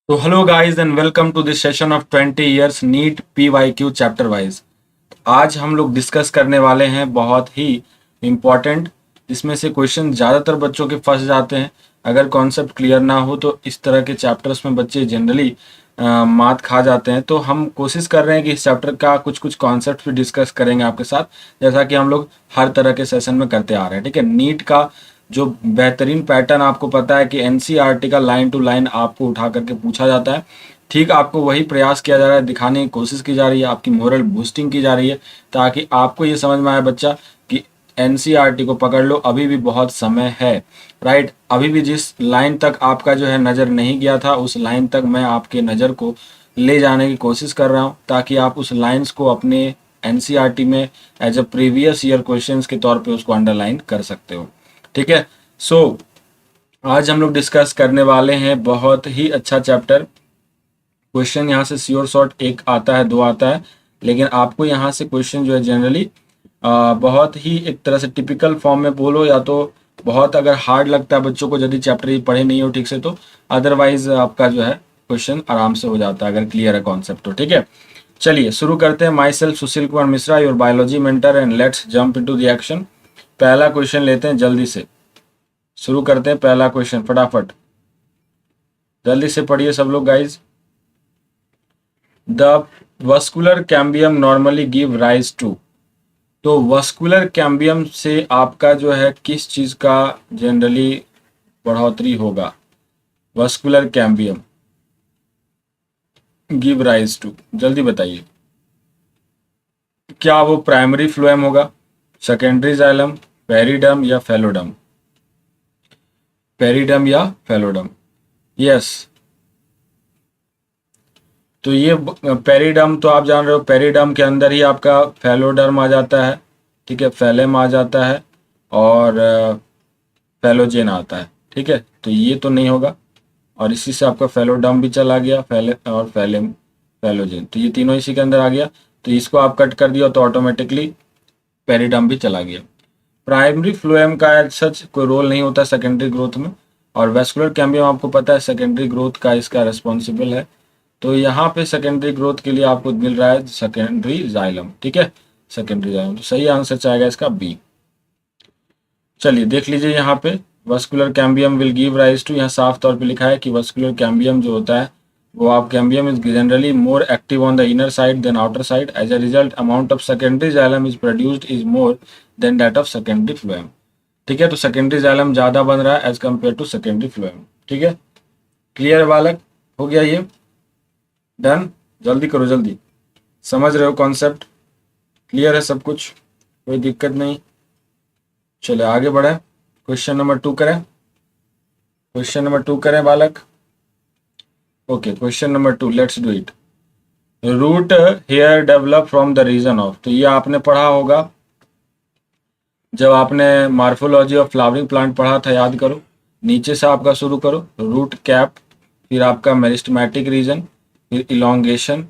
तो hello guys and welcome to this session of 20 years NEET PYQ chapter wise. आज हम लोग discuss करने वाले हैं बहुत ही इम्पॉर्टेंट, जिसमें से क्वेश्चन ज़्यादातर बच्चों के फंस जाते हैं। अगर कॉन्सेप्ट क्लियर ना हो तो इस तरह के चैप्टर्स में बच्चे जनरली मात खा जाते हैं। तो हम कोशिश कर रहे हैं कि इस चैप्टर का कुछ कुछ कॉन्सेप्ट भी डिस्कस करेंगे आपके साथ, जैसा कि हम लोग हर तरह के सेशन में करते आ रहे हैं। ठीक है, नीट का जो बेहतरीन पैटर्न आपको पता है कि एनसीईआरटी का लाइन टू लाइन आपको उठा करके पूछा जाता है। ठीक, आपको वही प्रयास किया जा रहा है, दिखाने की कोशिश की जा रही है, आपकी मोरल बूस्टिंग की जा रही है, ताकि आपको ये समझ में आए बच्चा कि एनसीईआरटी को पकड़ लो, अभी भी बहुत समय है। राइट, अभी भी जिस लाइन तक आपका जो है नज़र नहीं गया था, उस लाइन तक मैं आपके नज़र को ले जाने की कोशिश कर रहा हूँ, ताकि आप उस लाइन्स को अपने एनसीईआरटी में as a previous year questions के तौर पे उसको अंडरलाइन कर सकते हो। ठीक है, सो आज हम लोग डिस्कस करने वाले हैं बहुत ही अच्छा चैप्टर। क्वेश्चन यहाँ से श्योर शॉर्ट एक आता है, दो आता है, लेकिन आपको यहाँ से क्वेश्चन जो है जनरली बहुत ही एक तरह से टिपिकल फॉर्म में बोलो, या तो बहुत अगर हार्ड लगता है बच्चों को यदि चैप्टर ये पढ़े नहीं हो ठीक से, तो अदरवाइज आपका जो है क्वेश्चन आराम से हो जाता है अगर क्लियर है कॉन्सेप्ट तो। ठीक है, चलिए शुरू करते हैं। My self Sushil Kumar Mishra, your biology mentor, and let's jump into the action. पहला क्वेश्चन लेते हैं, जल्दी से शुरू करते हैं। पहला क्वेश्चन फटाफट जल्दी से पढ़िए सब लोग guys. The vascular cambium normally give rise to. तो वस्कुलर कैम्बियम से आपका जो है किस चीज का जनरली बढ़ोतरी होगा? Vascular cambium give rise to, जल्दी बताइए। क्या वो प्राइमरी फ्लोएम होगा, सेकेंडरी जाइलम, पेरिडम या फेलोडम? पेरिडम या फेलोडम? यस, तो ये पेरिडम तो आप जान रहे हो, पेरिडम के अंदर ही आपका फेलोडर्म आ जाता है। ठीक है, फेलेम आ जाता है और फेलोजेन आता है। ठीक है, तो ये तो नहीं होगा, और इसी से आपका फेलोडर्म भी चला गया, फेले और फेलेम फेलोजेन, तो ये तीनों इसी के अंदर आ गया। तो इसको आप कट कर दिया तो ऑटोमेटिकली पेरिडम भी चला गया। प्राइमरी फ्लोएम का सच कोई रोल नहीं होता सेकेंडरी ग्रोथ में, और वेस्कुलर कैम्बियम आपको पता है सेकेंडरी ग्रोथ का इसका रिस्पॉन्सिबल है। तो यहाँ पे सेकेंडरी ग्रोथ के लिए आपको मिल रहा है सेकेंडरी जाइलम। ठीक है, सेकेंडरी जाइलम, तो सही आंसर चाहेगा इसका बी। चलिए देख लीजिए यहाँ पे, vascular cambium will give rise to, यहाँ साफ तौर पे लिखा है कि वस्कुलर कैम्बियम जो होता है वो आप cambium is generally more active on the inner side than outer side, as a result amount of secondary xylem is produced is more than that of secondary phloem. ठीक है, तो सेकेंडरी जाइलम ज्यादा बन रहा है as compared to secondary phloem. ठीक है, clear बालक, हो गया ये डन? जल्दी करो जल्दी, समझ रहे हो कॉन्सेप्ट, क्लियर है सब कुछ, कोई दिक्कत नहीं। चले आगे बढ़े, क्वेश्चन नंबर 2 करें। क्वेश्चन नंबर 2 करें बालक। Okay, question number 2, let's do it. Root hair develop from the region of, तो ये आपने पढ़ा होगा जब आपने मार्फोलॉजी ऑफ फ्लावरिंग प्लांट पढ़ा था, याद करो। नीचे से आपका शुरू करो, रूट कैप, फिर आपका मेरिस्टेमेटिक रीजन, फिर इलोंगेशन,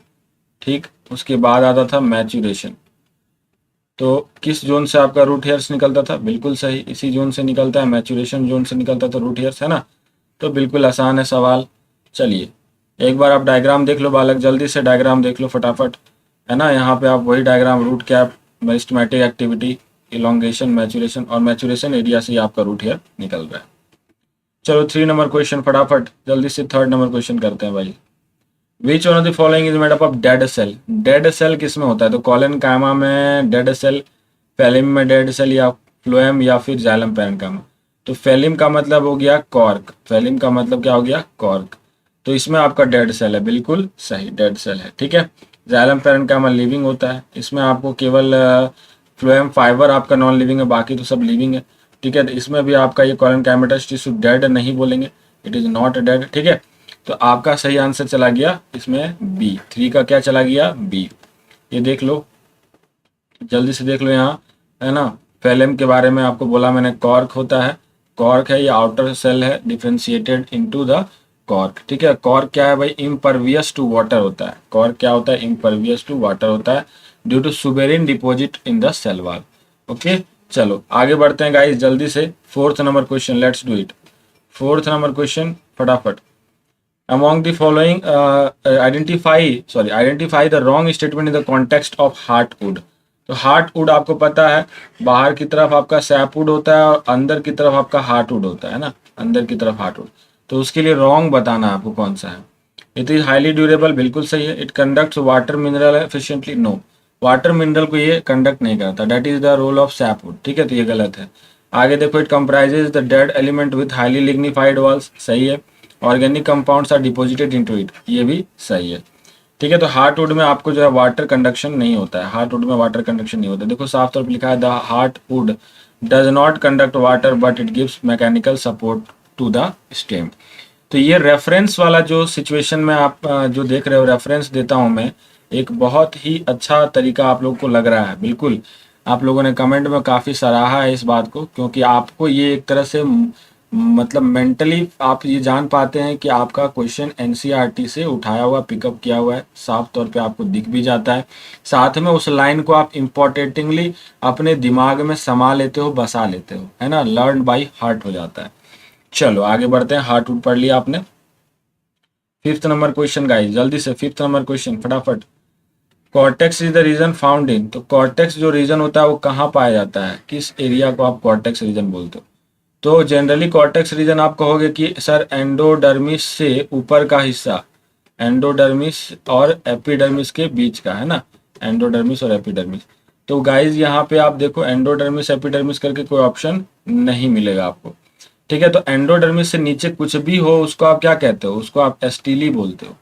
ठीक, उसके बाद आता था मैच्यूरेशन। तो किस जोन से आपका रूट हेयर्स निकलता था? बिल्कुल सही, इसी जोन से निकलता है, मैच्यूरेशन जोन से निकलता था रूट हेयर्स, है ना। तो बिल्कुल आसान है सवाल। चलिए एक बार आप डायग्राम देख लो बालक, जल्दी से डायग्राम देख लो फटाफट, है ना। यहाँ पे आप वही diagram, root cap, meristematic activity, elongation, maturation, और मैच्यूरेशन एरिया से ही आपका रूट हेयर निकल रहा है। चलो 3 नंबर क्वेश्चन फटाफट जल्दी से, 3rd नंबर क्वेश्चन करते हैं भाई। Which one of the following is made up of dead cell? Dead cell किस में होता है? तो कॉलन कायमा में डेड सेल, फेलिम में डेड सेल, या फ्लोएम, या फिर जाइलम पैरेन्काइमा। तो फेलिम का मतलब हो गया कॉर्क, फेलिम का मतलब क्या हो गया? कॉर्क। तो इसमें आपका डेड सेल है, बिल्कुल सही, डेड सेल है। ठीक है, जाइलम पैरेन्काइमा लिविंग होता है, इसमें आपको केवल फ्लोएम फाइबर आपका नॉन लिविंग है, बाकी तो सब लिविंग है। ठीक है, तो इसमें भी आपका ये कॉलन काइमेटस टिश्यू डेड नहीं बोलेंगे, इट इज नॉट डेड। ठीक है, तो आपका सही आंसर चला गया इसमें बी, 3 का क्या चला गया? बी। ये देख लो, जल्दी से देख लो यहाँ, है ना। फेलेम के बारे में आपको बोला मैंने, कॉर्क होता है, कॉर्क है, ये आउटर सेल है डिफ्रेंशिएटेड इनटू द कॉर्क। ठीक है, कॉर्क क्या है भाई? इम्परवियस टू वाटर होता है। कॉर्क क्या होता है? इम्परवियस टू वाटर होता है due to suberin deposit in the cell wall. Okay, चलो आगे बढ़ते हैं गाइस जल्दी से। 4th number question, let's do it. 4th number question फटाफट। among the following identify the wrong statement in the context of heartwood। तो heartwood आपको पता है बाहर की तरफ आपका सैपवुड होता है और अंदर की तरफ आपका हार्टवुड होता है ना, अंदर की तरफ हार्टवुड। तो उसके लिए रॉन्ग बताना है आपको कौन सा है। इट इज हाईली ड्यूरेबल, बिल्कुल सही है। It conducts water mineral efficiently, no, water mineral को ये कंडक्ट नहीं करता, that is the role of sapwood, ठीक है, तो ये गलत है। आगे देखो, it comprises the dead element with highly lignified walls, सही है। Organic compounds are deposited into it, ये भी सही है, ठीक है। तो हार्टवुड में आपको जो है वाटर कंडक्शन नहीं होता है, हार्टवुड में वाटर कंडक्शन नहीं होता है। देखो साफ तौर पर लिखा है the heartwood does not conduct water but it gives mechanical support to the stem. तो ये रेफरेंस वाला जो सिचुएशन में आप जो देख रहे हो, रेफरेंस देता हूं मैं, एक बहुत ही अच्छा तरीका आप लोग को लग रहा है। बिल्कुल आप लोगों ने कमेंट में काफ़ी सराहा है इस बात को, क्योंकि आपको ये एक तरह से मतलब मेंटली आप ये जान पाते हैं कि आपका क्वेश्चन एनसीईआरटी से उठाया हुआ, पिकअप किया हुआ है, साफ तौर पे आपको दिख भी जाता है। साथ में उस लाइन को आप इम्पोर्टेंटली अपने दिमाग में समा लेते हो, बसा लेते हो, है ना, लर्न बाई हार्ट हो जाता है। चलो आगे बढ़ते हैं। हार्टवुड पढ़ लिया आपने। फिफ्थ नंबर क्वेश्चन गाइस, जल्दी से फिफ्थ नंबर क्वेश्चन फटाफट। Cortex is the region found in, तो कॉर्टेक्स जो रीजन होता है वो कहाँ पाया जाता है, किस एरिया को आप कॉर्टेक्स रीजन बोलते हो। तो जनरली कॉर्टेक्स रीजन आप कहोगे कि सर एंडोडर्मिस से ऊपर का हिस्सा, एंडोडर्मिस और एपिडर्मिस के बीच का, है ना, एंडोडर्मिस और एपिडर्मिस। तो गाइज यहाँ पे आप देखो एंडोडर्मिस एपिडर्मिस करके कोई ऑप्शन नहीं मिलेगा आपको, ठीक है। तो एंडोडर्मिस से नीचे कुछ भी हो उसको आप क्या कहते हो, उसको आप एस्टीली बोलते हो।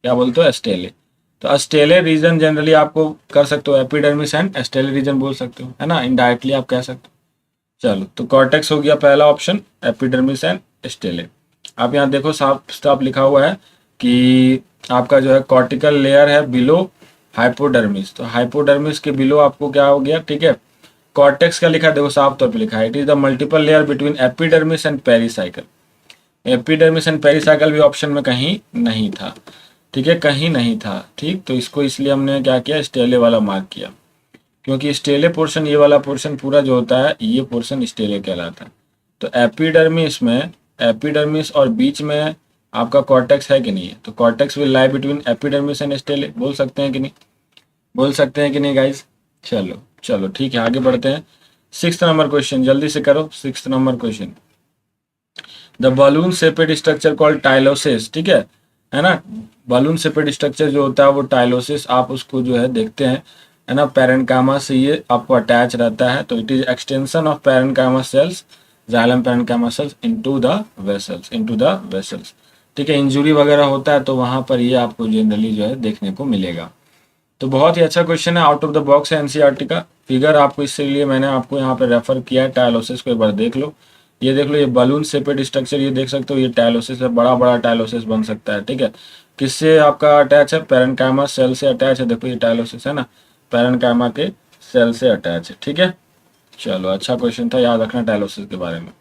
क्या बोलते हो, एस्टेले। तो एस्टेले रीजन जनरली आपको कर सकते हो एपिडर्मिस एंड एस्टेले रीजन बोल सकते हो, है ना, इनडायरेक्टली आप कह सकते हो। चलो तो कॉर्टेक्स हो गया पहला ऑप्शन, एपिडर्मिस एंड एस्टेले। आप यहाँ देखो साफ साफ लिखा हुआ है कि आपका जो है कॉर्टिकल लेयर है बिलो हाइपोडर्मिस, तो हाइपोडर्मिस के बिलो आपको क्या हो गया, ठीक है। कॉर्टेक्स का लिखा है, देखो साफ तौर पे लिखा है, it is the multiple layer between epidermis and pericycle. Epidermis and pericycle भी ऑप्शन में कहीं नहीं था, ठीक है, कहीं नहीं था, ठीक। तो इसको इसलिए हमने क्या किया, स्टेले वाला मार्क किया, क्योंकि स्टेले पोर्शन, ये वाला पोर्शन पूरा जो होता है ये पोर्शन स्टेले कहलाता है। तो एपिडर्मिस में, एपिडर्मिस और बीच में आपका कॉर्टेक्स है कि नहीं है, तो cortex will lie between epidermis and stele, बोल सकते हैं कि नहीं, बोल सकते हैं कि नहीं गाइज। चलो चलो ठीक है, आगे बढ़ते हैं। सिक्स्थ नंबर क्वेश्चन, जल्दी से करो। Sixth number question, the balloon shaped structure called tylosis, ठीक है ना। बलून शेपेड स्ट्रक्चर जो होता है वो टाइलोसिस, आप उसको जो है देखते हैं, है ना, पैरेन्काइमा से ये आपको अटैच रहता है। तो it is extension of parenchyma sales, xylem parenchyma sales into the vessels, into the vessels, ठीक है। इंजुरी वगैरह होता है तो वहां पर ये आपको जनरली जो है देखने को मिलेगा। तो बहुत ही अच्छा क्वेश्चन है, आउट ऑफ द बॉक्स है एनसीईआरटी का। फिगर आपको इसलिए मैंने आपको यहाँ पे रेफर किया है, टाइलोसिस को एक बार देख लो। ये देख लो, ये बलून शेपेड स्ट्रक्चर, ये देख सकते हो, ये टाइलोसिस है, बड़ा बड़ा टाइलोसिस बन सकता है, ठीक है। किससे आपका अटैच है, पैरेन्काइमा सेल से अटैच है, देखो ये टाइलोसिस है ना, पैरेन्काइमा के सेल से अटैच है, ठीक है। चलो अच्छा क्वेश्चन था, याद रखना टाइलोसिस के बारे में।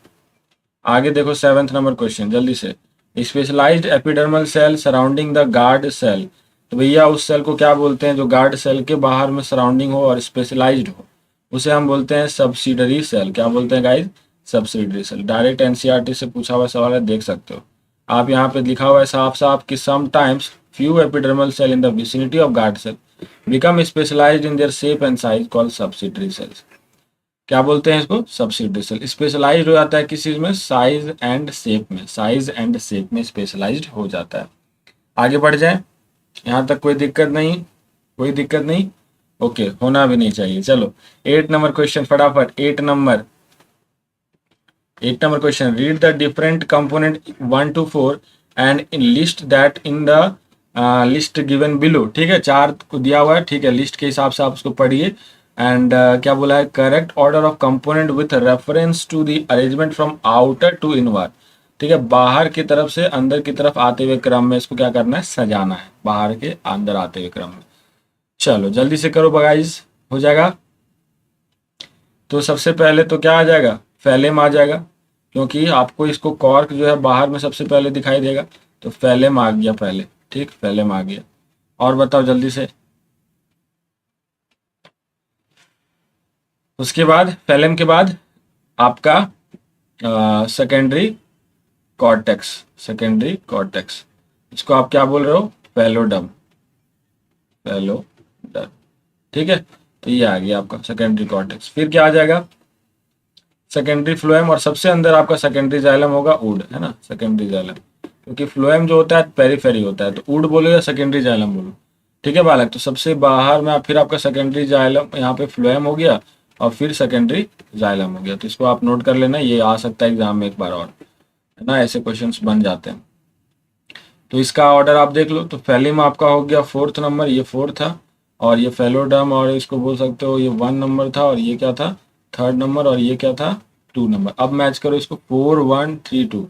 आगे देखो सेवेंथ नंबर क्वेश्चन, जल्दी से। Specialised epidermal cell surrounding the guard cell, तो भैया उस सेल को क्या बोलते हैं जो गार्ड सेल के बाहर में सराउंडिंग हो और स्पेशलाइज्ड हो, उसे हम बोलते हैं सब्सिडरी सेल। क्या बोलते हैं guys, subsidiary cell. Direct NCERT से पूछा हुआ सवाल है, देख सकते हो आप, यहाँ पे लिखा हुआ है साफ साफ कि sometimes few epidermal cell in the vicinity of guard cell become specialised in their shape and size called subsidiary cells. क्या बोलते हैं इसको, सब्सिडरी सेल। स्पेशलाइज्ड हो जाता है किस चीज में, साइज एंड शेप में, साइज एंड शेप में स्पेशलाइज्ड हो जाता है। आगे बढ़ जाए, यहाँ तक कोई दिक्कत नहीं, कोई दिक्कत नहीं, ओके, होना भी नहीं चाहिए। चलो 8 नंबर क्वेश्चन फटाफट, 8 number question, read the different component 1 to 4 and list that in the list given below, ठीक है। 4 को दिया हुआ है, ठीक है, लिस्ट के हिसाब से आप उसको पढ़िए। एंड क्या बोला है, correct order of component with reference to the arrangement from outer to inward, ठीक है, बाहर की तरफ से अंदर की तरफ आते हुए क्रम में इसको क्या करना है, सजाना है, बाहर के अंदर आते हुए क्रम में। चलो जल्दी से करो गाइस, हो जाएगा। तो सबसे पहले तो क्या आ जाएगा, फैलेम आ जाएगा, क्योंकि आपको इसको कॉर्क जो है बाहर में सबसे पहले दिखाई देगा, तो फैलेम आ गया पहले, ठीक, फैलेम आ गया। और बताओ जल्दी से। उसके बाद फैलेम के बाद आपका सेकेंडरी कॉर्टेक्स, सेकेंडरी कॉर्टेक्स। इसको आप क्या बोल रहे हो, फैलोडर्म, फैलोडर्म, ठीक है। तो ये आ गया आपका सेकेंडरी कॉर्टेक्स। फिर क्या आ जाएगा, सेकेंडरी फ्लोएम, और सबसे अंदर आपका सेकेंडरी जाइलम होगा, ऊड, है ना, सेकेंडरी जाइलम, क्योंकि फ्लोएम जो होता है पेरीफेरी होता है, तो ऊड बोलो या सेकेंडरी जाइलम बोलो, ठीक है बालक। तो सबसे बाहर में फिर आपका सेकेंडरी जाइलम, यहाँ पे फ्लोएम हो गया और फिर सेकेंडरी जाइलम हो गया। तो इसको आप नोट कर लेना, ये आ सकता है एग्जाम में एक बार और, है ना, ऐसे क्वेश्चंस बन जाते हैं। तो इसका ऑर्डर आप देख लो, तो फैलिम आपका हो गया 4th नंबर, ये 4 था, और ये फेलोडर्म, और इसको बोल सकते हो ये 1 नंबर था, और ये क्या था 3rd नंबर, और ये क्या था 2 नंबर। अब मैच करो इसको, 4 1 3 2,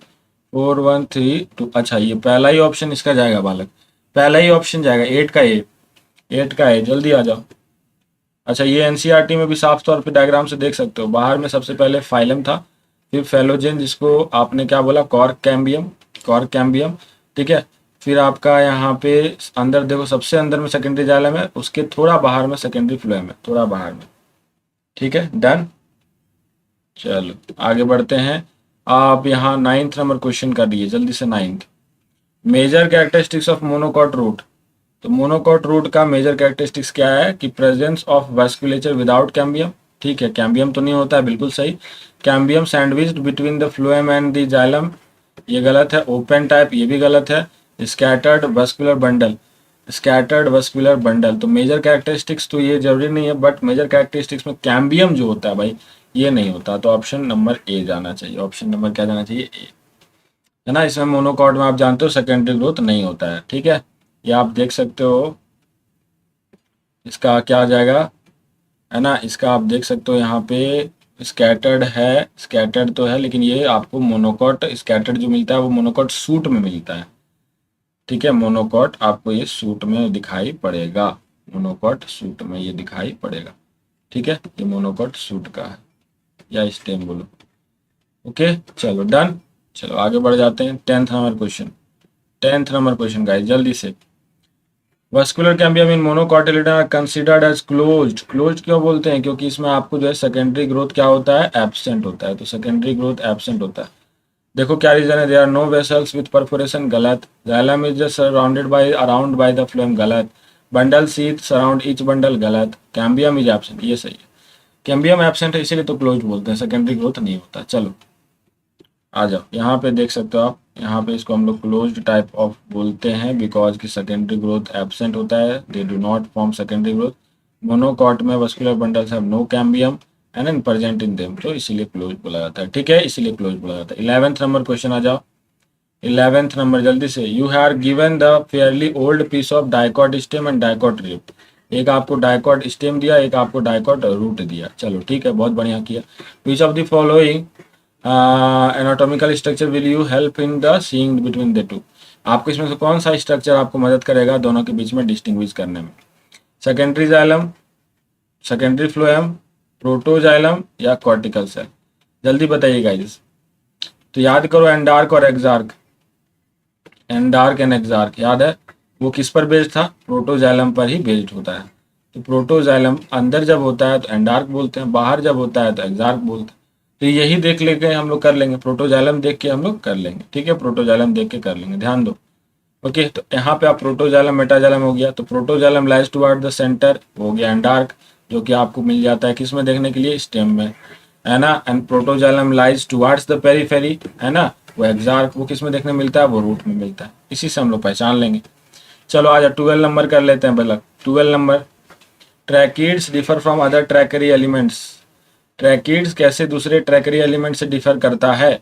4 1 3 2। अच्छा, ये पहला ही ऑप्शन इसका जाएगा बालक, पहला ही ऑप्शन जाएगा 8 का ए, 8 का ए, जल्दी आ जाओ। अच्छा, ये एनसीईआरटी में भी साफ तौर पे डायग्राम से देख सकते हो, बाहर में सबसे पहले फाइलम था, फिर फेलोजेन, जिसको आपने क्या बोला, कॉर्क कैम्बियम, कॉर्क कैम्बियम, ठीक है। फिर आपका यहाँ पे अंदर देखो, सबसे अंदर में सेकेंडरी जाइलम है, उसके थोड़ा बाहर में सेकेंडरी फ्लोएम है, थोड़ा बाहर में, ठीक है, डन। चलो आगे बढ़ते हैं। आप यहाँ 9th नंबर क्वेश्चन कर दिए जल्दी से, 9th, major characteristics of monocot root. तो मोनोकॉट रूट का मेजर कैरेक्टरिस्टिक्स क्या है कि presence of vasculature without cambium, ठीक है, कैम्बियम तो नहीं होता है, बिल्कुल सही। Cambium sandwiched between the phloem and the xylem, ये गलत है। ओपन टाइप, ये भी गलत है। Scattered vascular bundle, scattered vascular bundle, तो मेजर कैरेक्टरिस्टिक्स तो ये जरूरी नहीं है, बट मेजर कैरेक्टरिस्टिक्स में कैम्बियम जो होता है भाई, ये नहीं होता। तो ऑप्शन नंबर ए जाना चाहिए, ऑप्शन नंबर क्या जाना चाहिए, ए, है ना। इसमें मोनोकॉट में आप जानते हो सेकेंडरी ग्रोथ नहीं होता है, ठीक है, ये आप देख सकते हो। इसका क्या आ जाएगा, है ना, इसका आप देख सकते हो यहाँ पे स्कैटर्ड है, स्कैटर्ड तो है, लेकिन ये आपको मोनोकॉट स्कैटर्ड जो मिलता है वो मोनोकॉट सूट में मिलता है, ठीक है। मोनोकॉट आपको ये सूट में दिखाई पड़ेगा, मोनोकॉट सूट में ये दिखाई पड़ेगा, ठीक है, ये मोनोकॉट सूट का है, या स्टेम बोलो, ओके। चलो डन, चलो आगे बढ़ जाते हैं। 10th number question, 10th number question guys, जल्दी से। Vascular cambium in monocotyledon are considered as closed, closed क्यों बोलते हैं, क्योंकि इसमें आपको जो है सेकेंडरी ग्रोथ क्या होता है, एब्सेंट होता है, तो सेकेंडरी ग्रोथ एब्सेंट होता है। देखो क्या रीजन है, there are no vessels with perforation, गलत। Xylem is just surrounded by around by the phloem, गलत। Bundle sheath surround each bundle, गलत। कैम्बियम इज एब्सेंट, ये सही है। कैम्बियम एब्सेंट है इसीलिए तो क्लोज बोलते हैं, सेकेंडरी ग्रोथ नहीं होता। चलो आ जाओ, यहाँ पे देख सकते हो आप, यहाँ पे इसको हम लोग क्लोज्ड टाइप ऑफ बोलते हैं, बिकॉज की सेकेंडरी ग्रोथ एब्सेंट होता है, they do not form secondary growth. Monocot में vascular bundles have no cambium and an present in them, तो इसीलिए क्लोज बोला जाता है, ठीक है, इसीलिए क्लोज बोला जाता है। 11th नंबर क्वेश्चन आ जाओ, 11th नंबर जल्दी से। You have given the fairly old piece of dicot stem and dicot root, एक आपको डाइकॉट स्टेम दिया, एक आपको डाइकॉट रूट दिया, चलो ठीक है, बहुत बढ़िया किया। विच of the following anatomical structure will you help in the seeing between the two, आपको इसमें से कौन सा स्ट्रक्चर आपको मदद करेगा दोनों के बीच में डिस्टिंग्विश करने में, secondary xylem, secondary phloem, protoxylem या कॉर्टिकल सेल, जल्दी बताइए गाइस। तो याद करो एंडार्क और एक्सार्क, एंडार्क एंड एक्सार्क याद है, वो किस पर बेस्ड था, प्रोटोजाइलम पर ही बेस्ड होता है। तो प्रोटोजाइलम अंदर जब होता है तो एंडार्क बोलते हैं, बाहर जब होता है तो एक्सार्क बोलते हैं। तो यही देख लेके हम लोग कर लेंगे, प्रोटोजाइलम देख के हम लोग कर लेंगे, ठीक है, प्रोटोजाइलम देख के कर लेंगे, ध्यान दो, ओके। तो यहाँ पे आप प्रोटोजाइलम मेटाजाइलम हो गया, तो protoxylem lies toward the centre हो गया एंडार्क, जो कि आपको मिल जाता है किस में देखने के लिए, स्टेम में, है ना। And protoxylem lies towards the periphery, है ना, वो एक्सार्क वो किस में देखने मिलता है, वो रूट में मिलता है, इसी से हम लोग पहचान लेंगे। चलो आज 12 नंबर कर लेते हैं पहले, 12 number. Tracheids differ from other tracheary elements, tracheids कैसे दूसरे ट्रैकरी एलिमेंट से डिफर करता है,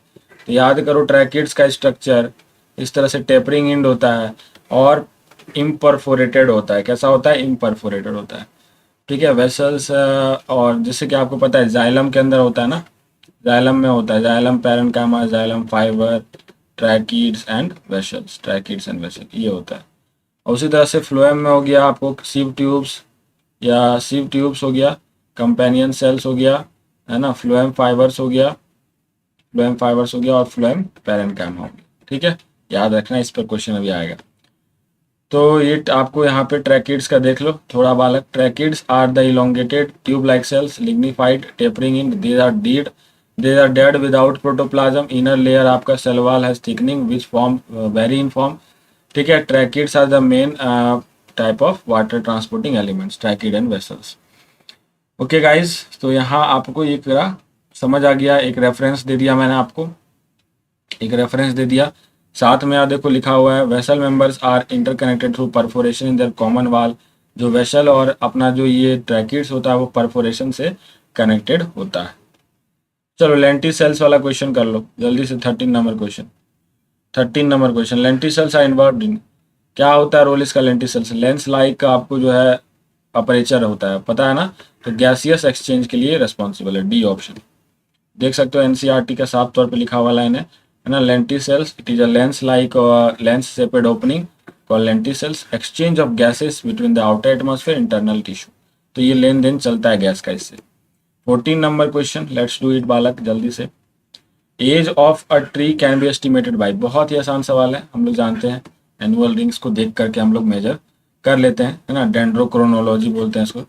तो याद करो ट्रैकिड्स का स्ट्रक्चर इस तरह से टेपरिंग एंड होता है और इम्परफोरेटेड होता है, कैसा होता है, इम्परफोरेटेड होता है, ठीक है। वेसल्स और जैसे कि आपको पता है जाइलम के अंदर होता है ना, जाइलम में होता है, xylem parenchyma, xylem fibre, tracheids and vessels, tracheids and vessel, ये होता है। और उसी तरह से फ्लोएम में हो गया आपको सिव ट्यूब्स या सिव ट्यूब्स हो गया, कंपेनियन सेल्स हो गया, है ना, फ्लोएम फाइबर्स हो गया, फ्लोएम फाइबर्स हो गया, और फ्लोएम पैरेन्काइमा हो गया, ठीक है, याद रखना, इस पर क्वेश्चन अभी आएगा। तो ये आपको यहाँ पे ट्रैकिड्स का देख लो थोड़ा बालक। Tracheids are the elongated tube like cells lignified tapering in, they are dead without protoplasm, inner layer आपका cell wall has thickening which form very in form, ठीक है, tracheids are the main type of water transporting elements, tracheid and vessels. Okay guys, तो यहाँ आपको ये पूरा समझ आ गया, एक रेफरेंस दे दिया मैंने आपको, एक रेफरेंस दे दिया। साथ में यहाँ देखो लिखा हुआ है vessel members are interconnected through perforation in their common wall. जो वेसल और अपना जो ये ट्रैकिड्स होता है वो परफोरेशन से कनेक्टेड होता है। चलो लेंटिसेल्स वाला क्वेश्चन कर लो जल्दी से, 13 number question. 13 number question, lenticels are involved in, क्या होता है रोल इसका लेंटिसेल्स? लेंस लाइक का आपको जो है अपर्चर होता है, पता है ना, तो गैसियस एक्सचेंज के लिए रिस्पॉन्सिबल है, डी ऑप्शन। देख सकते हो एनसीईआरटी का साफ तौर पे लिखा हुआ लाइन है ना, lenticels it is a lens like lens shaped opening called lenticels, exchange of gases between the outer atmosphere internal tissue. तो ये लेन देन चलता है गैस का इससे। 14 number question, let's do it बालक जल्दी से। Age of a tree can be estimated by, बहुत ही आसान सवाल है, हम लोग जानते हैं, एनुअल रिंग्स को देख करके हम लोग मेजर कर लेते हैं, है ना, डेंड्रोक्रोनोलॉजी बोलते हैं इसको,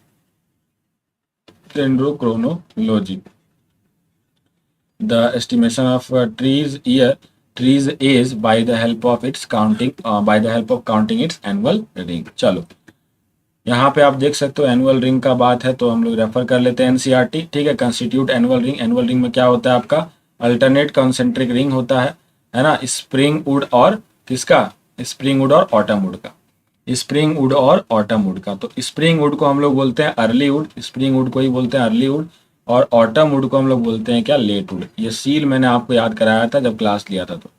dendrochronology. The estimation of trees age by the help of counting its annual ring। चलो यहाँ पे आप देख सकते हो एनुअल रिंग का बात है तो हम लोग रेफर कर लेते हैं एनसीईआरटी। ठीक है, constitute annual ring, annual ring में क्या होता है आपका अल्टरनेट कॉन्सेंट्रिक रिंग होता है ना, स्प्रिंग वुड और किसका, स्प्रिंग वुड और ऑटम वुड का, स्प्रिंग वुड और ऑटम वुड का। तो स्प्रिंग वुड को हम लोग बोलते हैं अर्ली वुड, स्प्रिंग वुड को ही बोलते हैं अर्ली वुड, और ऑटम वुड को हम लोग बोलते हैं क्या, लेट वुड। ये सील मैंने आपको याद कराया था जब क्लास लिया था, तो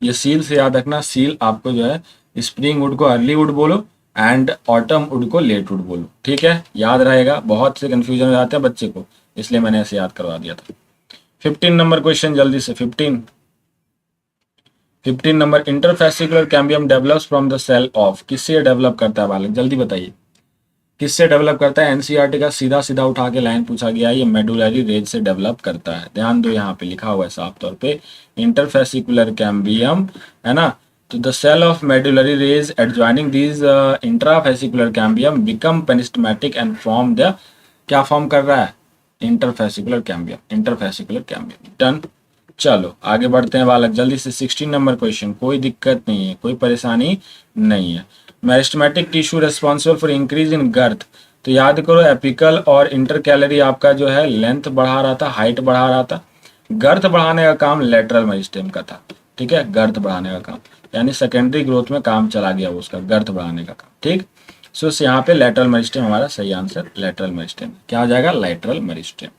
ये सील से याद रखना, सील आपको जो है स्प्रिंग वुड को अर्ली वुड बोलो एंड ऑटम वुड को लेट वुड बोलो। ठीक है, याद रहेगा, बहुत से कंफ्यूजन हो जाते हैं बच्चे को, इसलिए मैंने ऐसे याद करवा दिया था। 15 नंबर क्वेश्चन जल्दी से, 15 number, interfascicular cambium develops from the cell of, किससे डेवलप करता है बालक जल्दी बताइए, किससे डेवलप करता है? एनसीईआरटी का सीधा सीधा उठा के लाइन पूछा गया है, ये मेडुलरी रेज से डेवलप करता है। ध्यान दो, यहाँ पे लिखा हुआ है साफ तौर पे इंटरफेसिकुलर कैम्बियम, है ना, तो the cell of medullary rays adjoining these intrafascicular cambium become meristematic and form the, क्या फॉर्म कर रहा है, interfascicular cambium, interfascicular cambium. Done, चलो आगे बढ़ते हैं बालक जल्दी से। 16 नंबर क्वेश्चन, कोई दिक्कत नहीं है, कोई परेशानी नहीं है। Meristematic tissue responsible for increase in girth, तो याद करो एपिकल और इंटर कैलरी आपका जो है लेंथ बढ़ा रहा था, हाइट बढ़ा रहा था। गर्थ बढ़ाने का काम लेटरल मेरिस्टेम का था। ठीक है, गर्थ बढ़ाने का काम, यानी सेकेंडरी ग्रोथ में काम चला गया वो उसका, गर्थ बढ़ाने का काम। ठीक, सो यहाँ पे लेटरल मेरिस्टेम हमारा सही आंसर, लेटरल मेरिस्टेम क्या हो जाएगा, lateral meristem.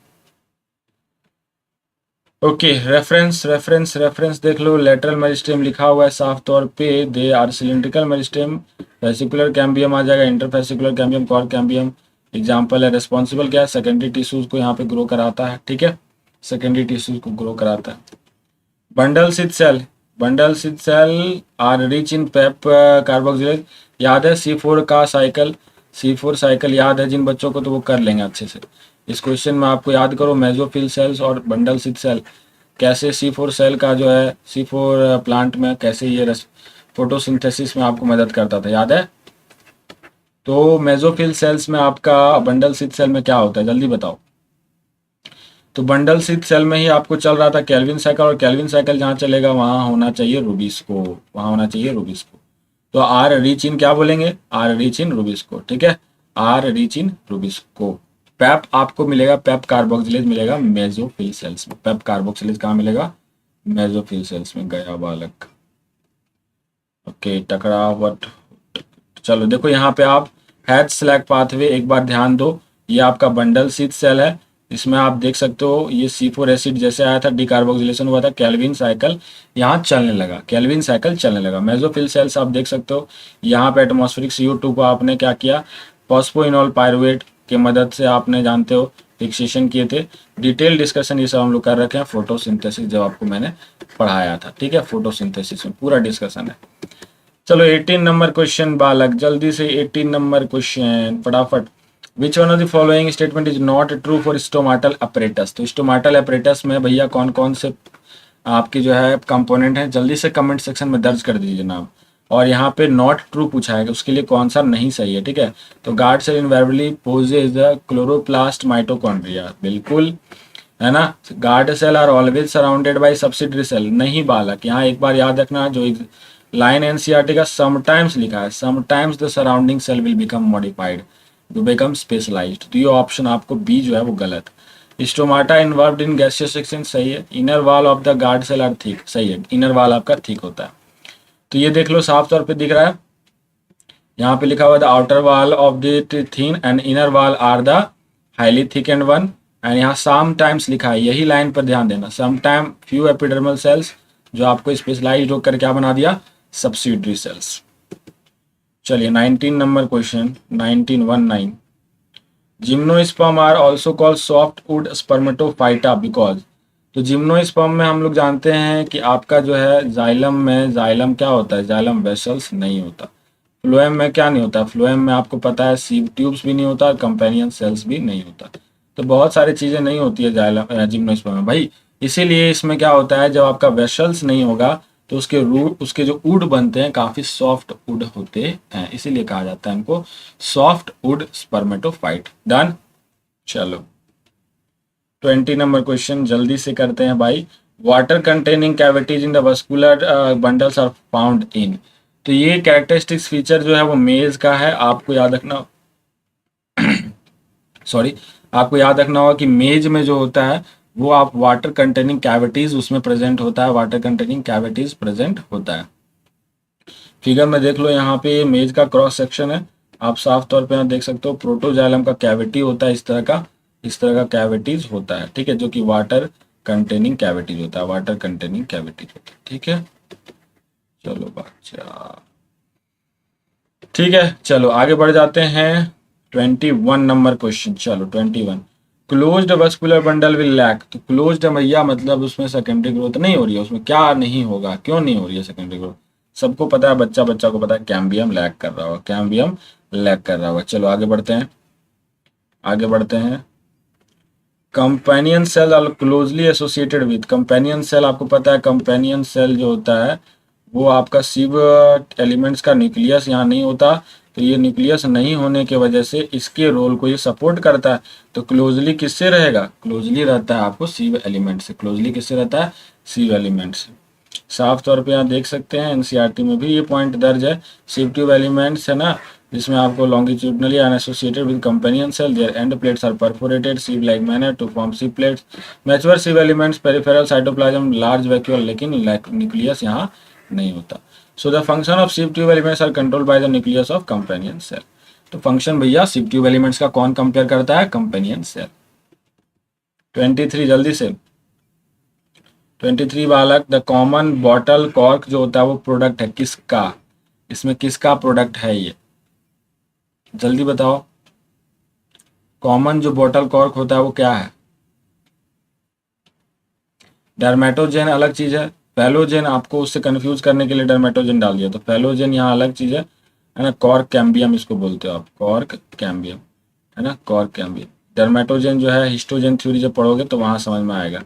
Okay, reference reference reference देख लो, लेटरल मेरिस्टेम लिखा हुआ है साफ तौर पे, they are cylindrical meristem, fascicular cambium आ जाएगा, interfascicular cambium, cork cambium. Example है, रिस्पॉन्सिबल क्या है, सेकेंडरी टिश्यूज को यहाँ पे ग्रो कराता है। ठीक है, सेकेंडरी टिश्यूज को ग्रो कराता है। Bundle sheath cell, bundle sheath cell are rich in PEP carboxylase, याद है C4 का साइकिल, C4 साइकिल याद है जिन बच्चों को तो वो कर लेंगे अच्छे से। इस क्वेश्चन में आपको याद करो मेसोफिल सेल्स और बंडल सिथ सेल, कैसे C4 सेल का जो है C4 प्लांट में कैसे ये फोटोसिंथेसिस में आपको मदद करता था, याद है? तो मेसोफिल सेल्स में आपका बंडल सिथ सेल में क्या होता है जल्दी बताओ। तो बंडल सिथ सेल में ही आपको चल रहा था केल्विन साइकिल, और केल्विन साइकिल जहाँ चलेगा वहाँ होना चाहिए रूबिस्को, वहाँ होना चाहिए रूबिस्को। तो आर रिच इन क्या बोलेंगे, आर रिच इन रूबिस्को। ठीक है, आर रिच इन रूबिस्को। पेप आपको मिलेगा, पेप कार्बोक्सिलेज मिलेगा मेसोफिल सेल्स में, पेप कार्बोक्सिलेज कहाँ मिलेगा, मेसोफिल सेल्स में। गया बालक, ओके टकरावट। चलो देखो यहाँ पे आप हैथ स्लैग पाथवे एक बार ध्यान दो, ये आपका बंडल सिथ सेल है, इसमें आप देख सकते हो ये C4 एसिड जैसे आया था, डिकार्बोक्सिलेशन हुआ था, केल्विन साइकिल यहाँ चलने लगा, केल्विन साइकिल चलने लगा। मेसोफिल सेल्स आप देख सकते हो, यहाँ पे एटमॉस्फेरिक CO2 को आपने क्या किया, फॉस्फोइनोल पायरुवेट की मदद से आपने जानते हो फिक्सेशन किए थे। डिटेल डिस्कशन ये सब हम लोग कर रखे हैं फोटोसिंथेसिस जब आपको मैंने पढ़ाया था। ठीक है, फोटोसिंथेसिस में पूरा डिस्कशन है। चलो 18 नंबर क्वेश्चन बालक जल्दी से, 18 नंबर क्वेश्चन फटाफट। विच one of the following statement is not true for stomatal apparatus, तो स्टोमाटल अपरेटस में भैया कौन कौन से आपके जो है कंपोनेंट हैं जल्दी से कमेंट सेक्शन में दर्ज कर दीजिए नाम। और यहाँ पे नॉट ट्रू पूछा है, उसके लिए कौन सा नहीं सही है। ठीक है, तो guard cell invariably possess the chloroplast mitochondria, बिल्कुल है ना। Guard cell are always surrounded by subsidiary cell, नहीं बालक, यहाँ एक बार याद रखना जो लाइन एनसीईआरटी का समटाइम्स लिखा है, sometimes the surrounding cell will become modified to become specialised, तो ये ऑप्शन आपको बी जो है वो गलत। Stomata involved in gaseous section सही है। Inner wall of the guard cell are thick सही है, इनर वॉल आपका थिक होता है। तो ये देख लो साफ तौर पे दिख रहा है, यहाँ पे लिखा हुआ the outer wall of the thin and inner wall are the highly thick and one, and यहाँ सम टाइम्स लिखा है, यही लाइन पर ध्यान देना, sometime few epidermal cells जो आपको स्पेशलाइज्ड होकर क्या बना दिया, सब्सिडरी सेल्स। चलिए 19 number question 1919, gymnosperm are also called softwood spermatophyta because, तो जिम्नोस्पर्म में हम लोग जानते हैं कि आपका जो है जाइलम में, जाइलम क्या होता है, जाइलम वेसल्स नहीं होता। फ्लोएम में क्या नहीं होता, फ्लोएम में आपको पता है सीव ट्यूब्स भी नहीं होता और कंपेनियन सेल्स भी नहीं होता, तो बहुत सारी चीज़ें नहीं होती है जाइलम जिम्नोस्पर्म में भाई। इसीलिए इसमें क्या होता है, जब आपका वेसल्स नहीं होगा तो उसके रूट, उसके जो वुड बनते हैं काफ़ी सॉफ्ट वुड होते हैं, इसीलिए कहा जाता है इनको सॉफ्ट वुड स्पर्मेटोफाइट। डन। चलो 20 नंबर क्वेश्चन जल्दी से करते हैं भाई। Water containing cavities in the vascular bundles are found in, तो ये कैरेक्टरिस्टिक्स फीचर जो है वो मेज का है, आपको याद रखना सॉरी, आपको याद रखना होगा कि मेज में जो होता है वो आप वाटर कंटेनिंग कैविटीज उसमें प्रेजेंट होता है, वाटर कंटेनिंग कैविटीज प्रेजेंट होता है। फिगर में देख लो, यहाँ पे मेज का क्रॉस सेक्शन है, आप साफ तौर पे यहाँ देख सकते हो प्रोटोजाइलम का कैविटी होता है, इस तरह का कैविटीज होता है, ठीक है, जो कि वाटर कंटेनिंग कैविटीज होता है, वाटर कंटेनिंग कैविटीज होता है, ठीक है। चलो बच्चा ठीक है, चलो आगे बढ़ जाते हैं 21 नंबर क्वेश्चन। चलो 21, closed vascular bundle will lack, तो क्लोज्ड भैया मतलब उसमें सेकेंडरी ग्रोथ नहीं हो रही है, उसमें क्या नहीं होगा, क्यों नहीं हो रही है सेकेंडरी ग्रोथ, सबको पता है, बच्चा को पता है, कैम्बियम लैक कर रहा होगा, कैम्बियम लैक कर रहा होगा। चलो आगे बढ़ते हैं, आगे बढ़ते हैं। Companion cell are closely associated with, companion cell आपको पता है, कंपेनियन सेल जो होता है वो आपका सिव एलिमेंट्स का न्यूक्लियस यहाँ नहीं होता, तो ये न्यूक्लियस नहीं होने के वजह से इसके रोल को ये सपोर्ट करता है, तो क्लोजली किससे रहेगा, क्लोजली रहता है आपको सिव एलिमेंट से, क्लोजली किससे रहता है, सिव एलिमेंट से। साफ तौर पे यहाँ देख सकते हैं एनसीईआरटी में भी ये पॉइंट दर्ज है, सिव ट्यूब एलिमेंट्स है ना, जिसमें आपको longitudinally associated with companion cell, their end plates are perforated sieve like manner to form sieve plates, mature sieve elements peripheral cytoplasm large vacuole, लेकिन न्यूक्लियस यहाँ नहीं होता। So the function of sieve tube elements are controlled by the nucleus of companion cell, तो function भैया sieve tube elements का कौन compare करता है, कंपेनियन सेल। 23 जल्दी से 23 बालक, द कॉमन बॉटल कॉर्क जो होता है वो प्रोडक्ट है किसका, इसमें किसका प्रोडक्ट है ये, जल्दी बताओ। कॉमन जो बॉटल कॉर्क होता है वो क्या है, डर्मेटोजेन अलग चीज है, फैलोजेन आपको उससे कंफ्यूज करने के लिए डर्मेटोजेन डाल दिया, तो फैलोजेन यहाँ अलग चीज है ना, कॉर्क कैम्बियम इसको बोलते हो आप, कॉर्क कैम्बियम है ना, कॉर्क कैम्बियम। डर्मेटोजेन जो है हिस्टोजेन थ्योरी जब पढ़ोगे तो वहां समझ में आएगा,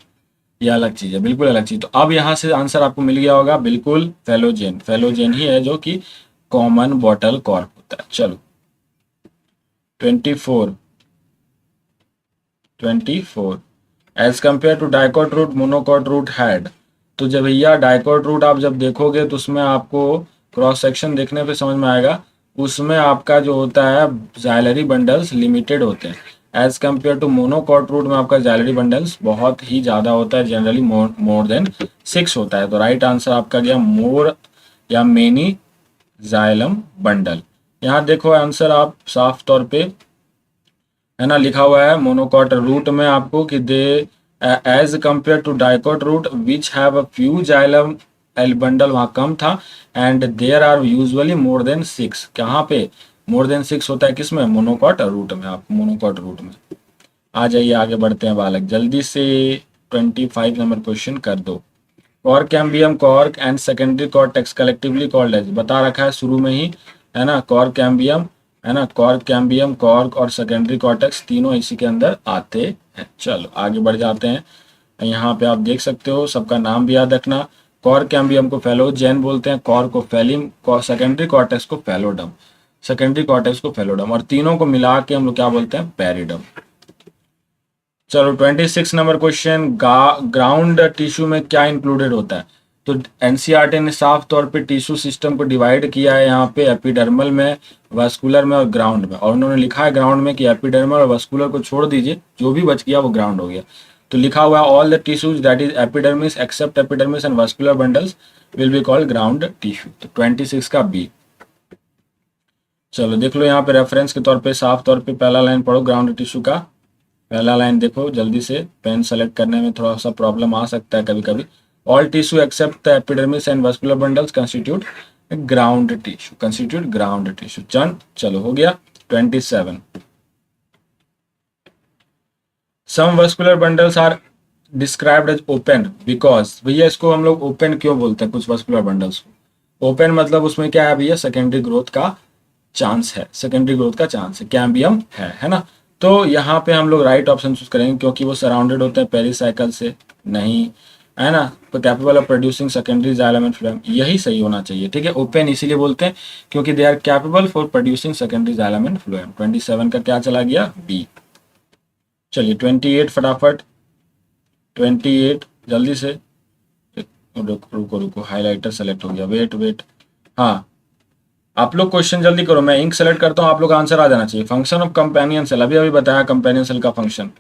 ये अलग चीज है, बिल्कुल अलग चीज। तो अब यहाँ से आंसर आपको मिल गया होगा, बिल्कुल फैलोजेन, फैलोजेन ही है जो कि कॉमन बॉटल कॉर्क होता है। चलो 24 as compare to dicot root monocot root had, तो जब भैया डाइकॉट रूट आप जब देखोगे तो उसमें आपको क्रॉस सेक्शन देखने पे समझ में आएगा, उसमें आपका जो होता है जाइलरी बंडल्स लिमिटेड होते हैं, as compare to monocot root में आपका जाइलरी बंडल्स बहुत ही ज़्यादा होता है, जनरली मोर देन 6 होता है। तो राइट आंसर आपका गया मोर या मेनी जाइलम बंडल। यहाँ देखो आंसर आप साफ तौर पे है ना लिखा हुआ है, मोनोकॉट रूट में आपको कि they as compare to dicot root which have a few xylem एल बंडल वहाँ कम था, and there are usually more than 6, कहाँ पे मोर देन 6 होता है, किसमें, मोनोकॉट रूट में, आप मोनोकॉट रूट में। आ जाइए आगे बढ़ते हैं बालक जल्दी से, 25 नंबर क्वेश्चन कर दो। Cork cambium cork and secondary cortex collectively called as, बता रखा है शुरू में ही है ना, कॉर्क कैम्बियम है ना, कॉर्क कैम्बियम कॉर्क और सेकेंडरी कॉर्टेक्स तीनों इसी के अंदर आते हैं। चलो आगे बढ़ जाते हैं, यहाँ पे आप देख सकते हो, सबका नाम भी याद रखना, कॉर्क कैम्बियम को फैलोजेन बोलते हैं, कॉर्क को फैलिम, सेकेंडरी कॉर्टेक्स को फैलोडम, सेकेंडरी कॉर्टेक्स को फैलोडम, और तीनों को मिला के हम लोग क्या बोलते हैं, पेरिडम। चलो 26 नंबर क्वेश्चन, ग्राउंड टिश्यू में क्या इंक्लूडेड होता है, तो एनसीईआरटी ने साफ तौर पे टिश्यू सिस्टम को डिवाइड किया है यहाँ पे एपिडर्मल में, वास्कुलर में और ग्राउंड में, और उन्होंने लिखा है ग्राउंड में कि एपिडर्मल और वास्कुलर को छोड़ दीजिए, जो भी बच गया वो ग्राउंड हो गया। तो लिखा हुआ है all the tissues that is epidermis except epidermis and vascular bundles will be called ground tissue. तो 26 का बी। चलो देख लो यहाँ पे रेफरेंस के तौर पे, साफ तौर पे पहला लाइन पढ़ो ग्राउंड टिश्यू का। पहला लाइन देखो जल्दी से, पेन सेलेक्ट करने में थोड़ा सा प्रॉब्लम आ सकता है कभी कभी। All tissue except the epidermis and vascular bundles constitute ground tissue, constitute ground tissue. चलो हो गया 27। Some vascular bundles are described as open because, भैया इसको हम लोग ओपन क्यों बोलते हैं कुछ वास्कुलर बंडल्स को? ओपन मतलब उसमें क्या है भैया, सेकेंडरी ग्रोथ का चांस है, सेकेंडरी ग्रोथ का चांस है, कैम्बियम है ना। तो यहाँ पे हम लोग राइट ऑप्शन चूज करेंगे क्योंकि वो सराउंडेड होते हैं पेरिसाइकिल से, नहीं है ना, तो capable of producing secondary xylem and phloem, यही सही होना चाहिए। ठीक है, ओपन इसीलिए बोलते हैं क्योंकि they are capable for producing secondary xylem and phloem. 27 का क्या चला गया, बी। चलिए 28 फटाफट, 28 जल्दी से। रुको हाईलाइटर सेलेक्ट हो गया, वेट। हाँ आप लोग क्वेश्चन जल्दी करो, मैं इंक सेलेक्ट करता हूँ, आप लोग आंसर आ जाना चाहिए। फंक्शन ऑफ कंपेनियन सेल, अभी बताया कंपेनियन सेल का फंक्शन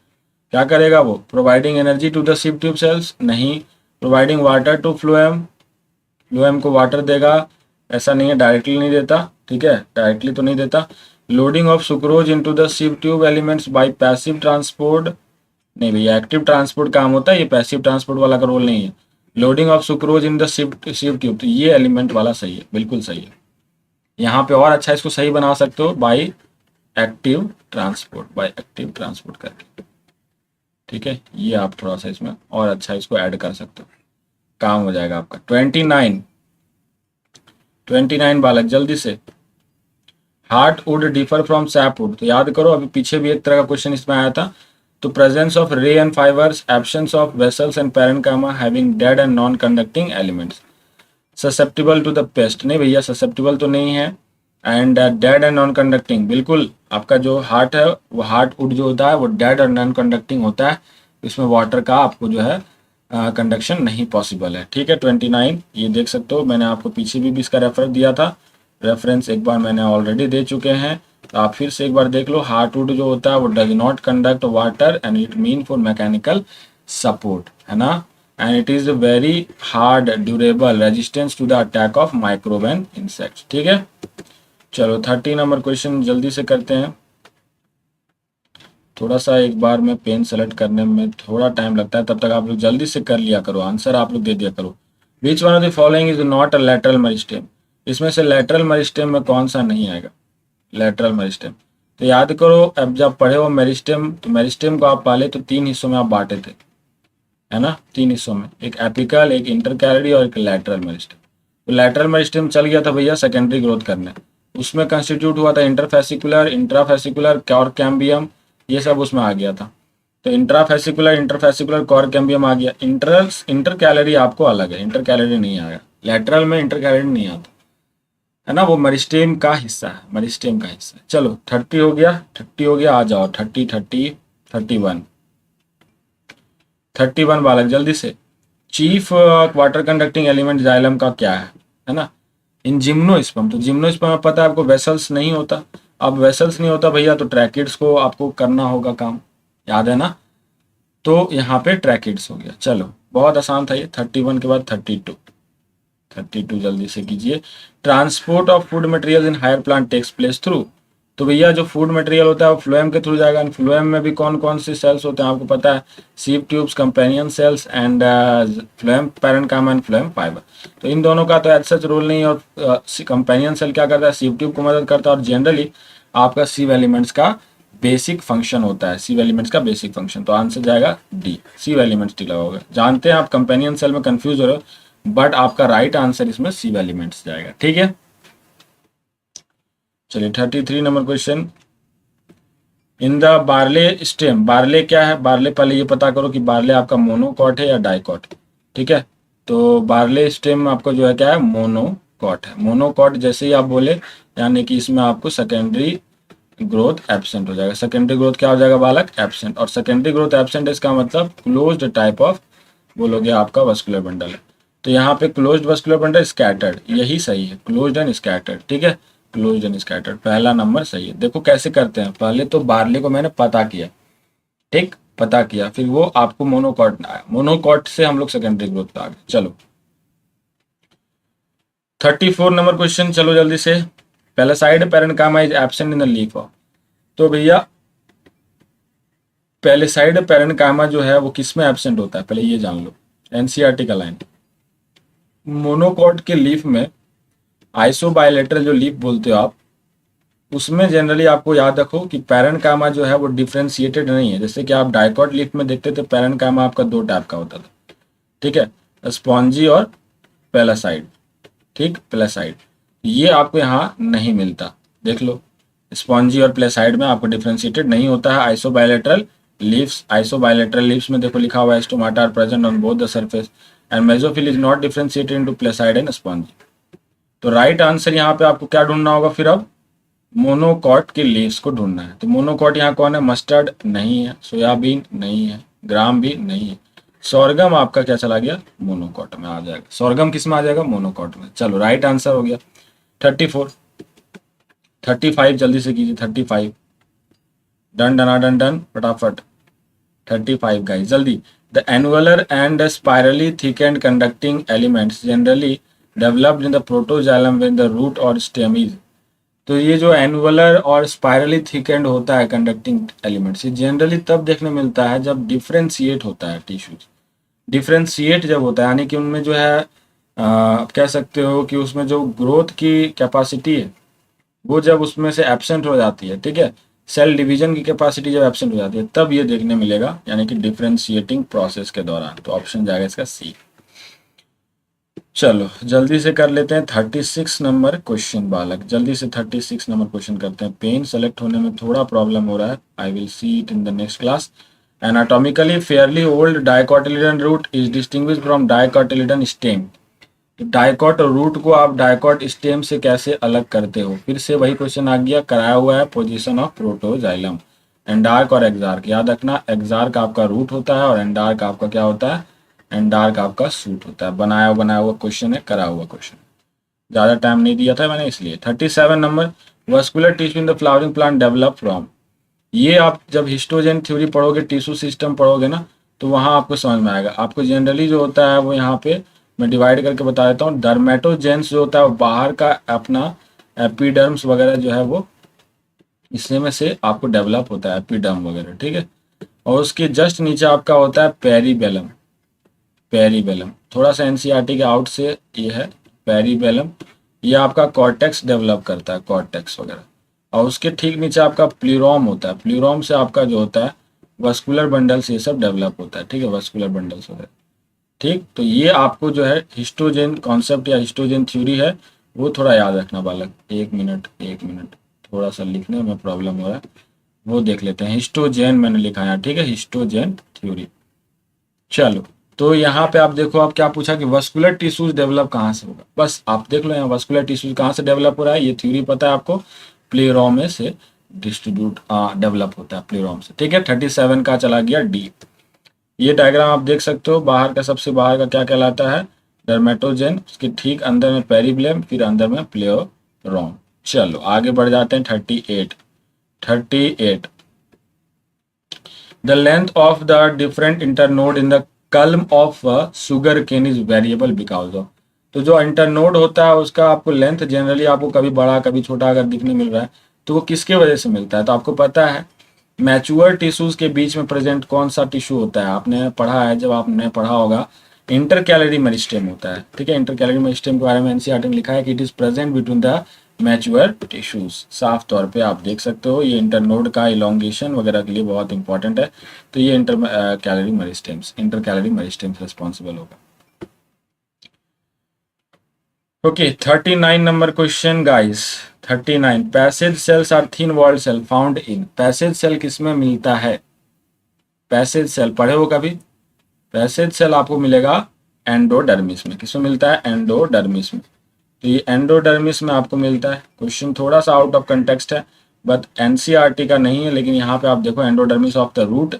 क्या करेगा वो, providing energy to the sieve tube cells, नहीं, providing water to phloem, phloem को वाटर देगा, ऐसा नहीं है डायरेक्टली नहीं देता, ठीक है डायरेक्टली तो नहीं देता। Loading of sucrose into the sieve tube elements by passive transport, नहीं भैया एक्टिव ट्रांसपोर्ट काम होता है, ये पैसिव ट्रांसपोर्ट वाला का रोल नहीं है। Loading of sucrose in the sieve tube, तो ये एलिमेंट वाला सही है, बिल्कुल सही है। यहाँ पे और अच्छा इसको सही बना सकते हो बाय एक्टिव ट्रांसपोर्ट करके, ठीक है, ये आप थोड़ा सा इसमें और अच्छा इसको ऐड कर सकते हो, काम हो जाएगा आपका। 29 बालक जल्दी से। Heart would differ from SAP would, तो याद करो अभी पीछे भी एक तरह का क्वेश्चन इसमें आया था। तो presence of ray and fibres, absence of vessels and parenchyma having dead and non conducting elements, susceptible to the pest, नहीं भैया ससेप्टिबल तो नहीं है, and dead and non conducting, बिल्कुल आपका जो हार्ट है वो हार्ट वुड जो होता है वो डेड और नॉन कंडक्टिंग होता है, इसमें वाटर का आपको जो है कंडक्शन नहीं पॉसिबल है। ठीक है 29 ये देख सकते हो, मैंने आपको पीछे भी इसका रेफरेंस दिया था, रेफरेंस एक बार मैंने ऑलरेडी दे चुके हैं, तो आप फिर से एक बार देख लो। हार्ट वुड जो होता है वो does not conduct water and it mean for mechanical support, है ना, and it is a very hard durable resistance to the attack of microbe and insects। ठीक है चलो 30 नंबर क्वेश्चन जल्दी से करते हैं। थोड़ा सा एक बार में पेन सेलेक्ट करने में थोड़ा टाइम लगता है, तब तक आप लोग जल्दी से कर लिया करो, आंसर आप लोग दे दिया करो। विच one of the following is not a lateral meristem, इसमें से लैटरल मेरिस्टेम में कौन सा नहीं आएगा, लैटरल मेरिस्टेम। तो याद करो अब जब पढ़े हो मेरिस्टेम, तो मेरिस्टेम को आप पहले तो 3 हिस्सों में आप बांटे थे, है ना, 3 हिस्सों में, एक एपिकल, एक इंटरकैलरी और एक लैटरल मेरिस्टेम। तो लैटरल मेरिस्टेम चल गया था भैया सेकेंडरी ग्रोथ करने, उसमें कंस्टिट्यूट हुआ था इंटरफेसिकुलर, इंट्राफेसिकुलर, कॉर कैम्बियम, ये सब उसमें आ गया था। तो इंटरफेसिकुलर कॉर कैम्बियम आ गया। इंटरकैलरी आपको अलग है, इंटरकैलरी नहीं आएगा, लैटरल में इंटरकैलरी नहीं आता, है ना, वो मेरिस्टेम का हिस्सा है, मेरिस्टेम का हिस्सा है। चलो 30 हो गया, आ जाओ 31 बालक जल्दी से। Chief water conducting element xylem का क्या है ना, इन जिम्नोस्पर्म, तो जिम्नोस्पर्म में पता है आपको वेसल्स नहीं होता, अब वेसल्स नहीं होता भैया तो ट्रैकिड्स को आपको करना होगा काम, याद है ना, तो यहाँ पे ट्रैकिड्स हो गया। चलो बहुत आसान था ये। 31 के बाद 32 जल्दी से कीजिए। Transport of food material in higher plant takes place through, तो भैया जो फूड मटेरियल होता है वो फ्लोएम के थ्रू जाएगा, फ्लोएम में भी कौन कौन से सेल्स होते हैं आपको पता है, sieve tubes, companion cells and phloem parenchyma and phloem fibre. तो इन दोनों का तो एज सच रोल नहीं, और कंपेनियन सेल क्या करता है, सीव ट्यूब को मदद करता है, और जनरली आपका सीव एलिमेंट्स का बेसिक फंक्शन होता है, सीव एलिमेंट्स का बेसिक फंक्शन, तो आंसर जाएगा डी, सीव एलिमेंट्स टिका होगा। जानते हैं आप कंपेनियन सेल में कंफ्यूज हो रहे हो, बट आपका राइट आंसर इसमें सीव एलिमेंट्स जाएगा। ठीक है चलिए 33 number question. In the barley stem, barley क्या है, बार्ले पहले ये पता करो कि बार्ले आपका मोनोकॉट है या डाइकॉट। ठीक है तो बार्ले स्टेम आपको जो है क्या है, मोनोकॉट है। मोनोकॉट जैसे ही आप बोले यानी कि इसमें आपको सेकेंडरी ग्रोथ एब्सेंट हो जाएगा। सेकेंडरी ग्रोथ क्या हो जाएगा बालक, एब्सेंट, और सेकेंडरी ग्रोथ एब्सेंट इसका मतलब क्लोज्ड टाइप ऑफ बोलोगे आपका वास्कुलर बंडल है। तो यहाँ पे क्लोज्ड वस्कुलर बंडल स्कैटर्ड, यही सही है, क्लोज्ड एंड स्कैटर्ड, ठीक है, क्लोज्ड एंड स्कैटर्ड, पहला नंबर सही है। देखो कैसे करते हैं, पहले तो बार्ली को मैंने पता किया, ठीक, पता किया, फिर वो आपको मोनोकॉट में आया, मोनोकॉट से हम लोग सेकेंडरी ग्रोथ पे आ गए। चलो 34 नंबर क्वेश्चन, चलो जल्दी से। Palisade parenchyma is absent in the leaf of, तो भैया पेलेसाइड पैरेन्काइमा जो है वो किस में एब्सेंट होता है, पहले ये जान लो, एनसीईआरटी का लाइन। मोनोकॉट के लीफ में, आइसोबायलेटरल जो लीफ बोलते हो आप, उसमें जनरली आपको याद रखो कि पैरेन्काइमा जो है वो डिफ्रेंशिएटेड नहीं है। जैसे कि आप डाइकॉट लीफ में देखते थे, पैरेन्काइमा आपका दो टाइप का होता था, ठीक है, स्पॉन्जी और पेलासाइड, ठीक, प्लेसाइड, ये आपको यहाँ नहीं मिलता, देख लो, स्पॉन्जी और प्लेसाइड में आपको डिफ्रेंशिएटेड नहीं होता है। आइसोबायलेटरल लीव्स, आइसोबायलेटरल लीव्स में देखो लिखा हुआ है stomata are present on both the surface and mesophyll is not differentiated into palisade and spongy. तो राइट आंसर यहाँ पे आपको क्या ढूंढना होगा फिर, अब मोनोकॉट के लीव्स को ढूंढना है। तो मोनोकॉट यहाँ कौन है, मस्टर्ड नहीं है, सोयाबीन नहीं है, ग्राम भी नहीं है, सोरगम आपका क्या चला गया, मोनोकॉट में आ जाएगा, सोरगम किस में आ जाएगा, मोनोकॉट में। चलो राइट आंसर हो गया 34। 35 जल्दी से कीजिए, 35, डन डना डन डन फटाफट, 35 गाइस जल्दी। The annular and spirally thick and conducting elements generally developed in the protoxylem when the root और स्टेम इज, तो ये जो एनुअलर और स्पायरली थिक एंड होता है कंडक्टिंग एलिमेंट्स, ये जनरली तब देखने मिलता है जब डिफ्रेंशिएट होता है टिश्यूज। डिफ्रेंशिएट जब होता है यानी कि उनमें जो है आप कह सकते हो कि उसमें जो ग्रोथ की कैपेसिटी है वो जब उसमें से एब्सेंट हो जाती है, ठीक है, सेल डिवीजन की कैपेसिटी जब एब्सेंट हो जाती है तब ये देखने मिलेगा, यानी कि डिफ्रेंशिएटिंग प्रोसेस के दौरान। तो ऑप्शन जाएगा इसका सी। चलो जल्दी से कर लेते हैं 36 नंबर क्वेश्चन बालक, जल्दी से 36 नंबर क्वेश्चन करते हैं। पेन सेलेक्ट होने में थोड़ा प्रॉब्लम हो रहा है, I will see it in the next class. Anatomically fairly old dicotyledon root is distinguished from dicotyledon stem. Dicot root को आप डाइकॉट स्टेम से कैसे अलग करते हो, फिर से वही क्वेश्चन आ गया, कराया हुआ है पोजीशन ऑफ प्रोटोजाइलम। एंडार्क और एक्सार्क याद रखना, एक्सार्क आपका रूट होता है और एंडार्क आपका क्या होता है, एंडार्क आपका सूट होता है। बनाया हुआ क्वेश्चन है, करा हुआ क्वेश्चन, ज़्यादा टाइम नहीं दिया था मैंने इसलिए। 37 number, vascular tissue in the flowering plant develop from, ये आप जब हिस्टोजेन थ्योरी पढ़ोगे, टिश्यू सिस्टम पढ़ोगे ना, तो वहाँ आपको समझ में आएगा। आपको जनरली जो होता है वो यहाँ पे मैं डिवाइड करके बता देता हूँ। डर्मेटोजेंस जो होता है वो बाहर का अपना एपिडर्म्स वगैरह जो है वो इससे में से आपको डेवलप होता है, एपिडर्म वगैरह, ठीक है। और उसके जस्ट नीचे आपका होता है पेरीबेलम, पेरीबेलम थोड़ा सा एनसीईआरटी के आउट से ये है पेरीबेलम, ये आपका कॉर्टेक्स डेवलप करता है, कॉर्टेक्स वगैरह। और उसके ठीक नीचे आपका प्लूरोम होता है, प्लूरोम से आपका जो होता है वस्कुलर बंडल्स ये सब डेवलप होता है, ठीक है, वस्कुलर बंडल्स वगैरह, ठीक। तो ये आपको जो है हिस्टोजेन कॉन्सेप्ट या हिस्टोजेन थ्योरी है वो थोड़ा याद रखना बालक। एक मिनट थोड़ा सा लिखने में प्रॉब्लम हो रहा है, वो देख लेते हैं। हिस्टोजेन मैंने लिखा है, ठीक है, हिस्टोजेन थ्योरी। चलो तो यहाँ पे आप देखो, आप क्या पूछा कि वस्कुलर टिश्यूज डेवलप कहाँ से होगा, बस आप देख लो यहाँ वस्कुलर टिश्यूज कहाँ से डेवलप हो रहा है, ये थ्योरी पता है आपको, प्लेरोम में से डिस्ट्रीब्यूट डेवलप होता है, प्लेरोम से, ठीक है। 37 का चला गया डी। ये डायग्राम आप देख सकते हो, बाहर का सबसे बाहर का क्या कहलाता है, डर्मेटोजेन, उसके ठीक अंदर में पेरीब्लेम, फिर अंदर में प्लेरोम। चलो आगे बढ़ जाते हैं 38। The length of the different internode in the culm of sugarcane is variable because of, तो जो इंटरनोड होता है उसका आपको लेंथ जनरली आपको कभी बड़ा कभी छोटा अगर दिखने मिल रहा है तो वो किसके वजह से मिलता है, तो आपको पता है मैच्योर टिश्यूज के बीच में प्रेजेंट कौन सा टिश्यू होता है, आपने पढ़ा है, जब आपने पढ़ा होगा इंटरकैलरी मेरिस्टेम होता है, ठीक है। इंटरकैलरी मेरिस्टेम के बारे में एनसीईआरटी में लिखा है कि it is present between the mature tissues, साफ तौर पे आप देख सकते हो। ये इंटरनोड का इलोंगेशन वगैरह के लिए बहुत इंपॉर्टेंट है, तो ये इंटरकैलरी मेरिस्टेम्स रिस्पॉन्सिबल होगा। Okay 39 number question guys, 39, passage cells are thin walled cell found in, passage cell किसमें मिलता है, पैसेज सेल पढ़े हो कभी, पैसेज सेल आपको मिलेगा एंडोडर्मिस में, किसमें मिलता है, एंडोडर्मिस में। तो ये एंडोडर्मिस में आपको मिलता है। क्वेश्चन थोड़ा सा आउट ऑफ कंटेक्स्ट है बट एनसीईआरटी का नहीं है, लेकिन यहाँ पे आप देखो endodermis of the root,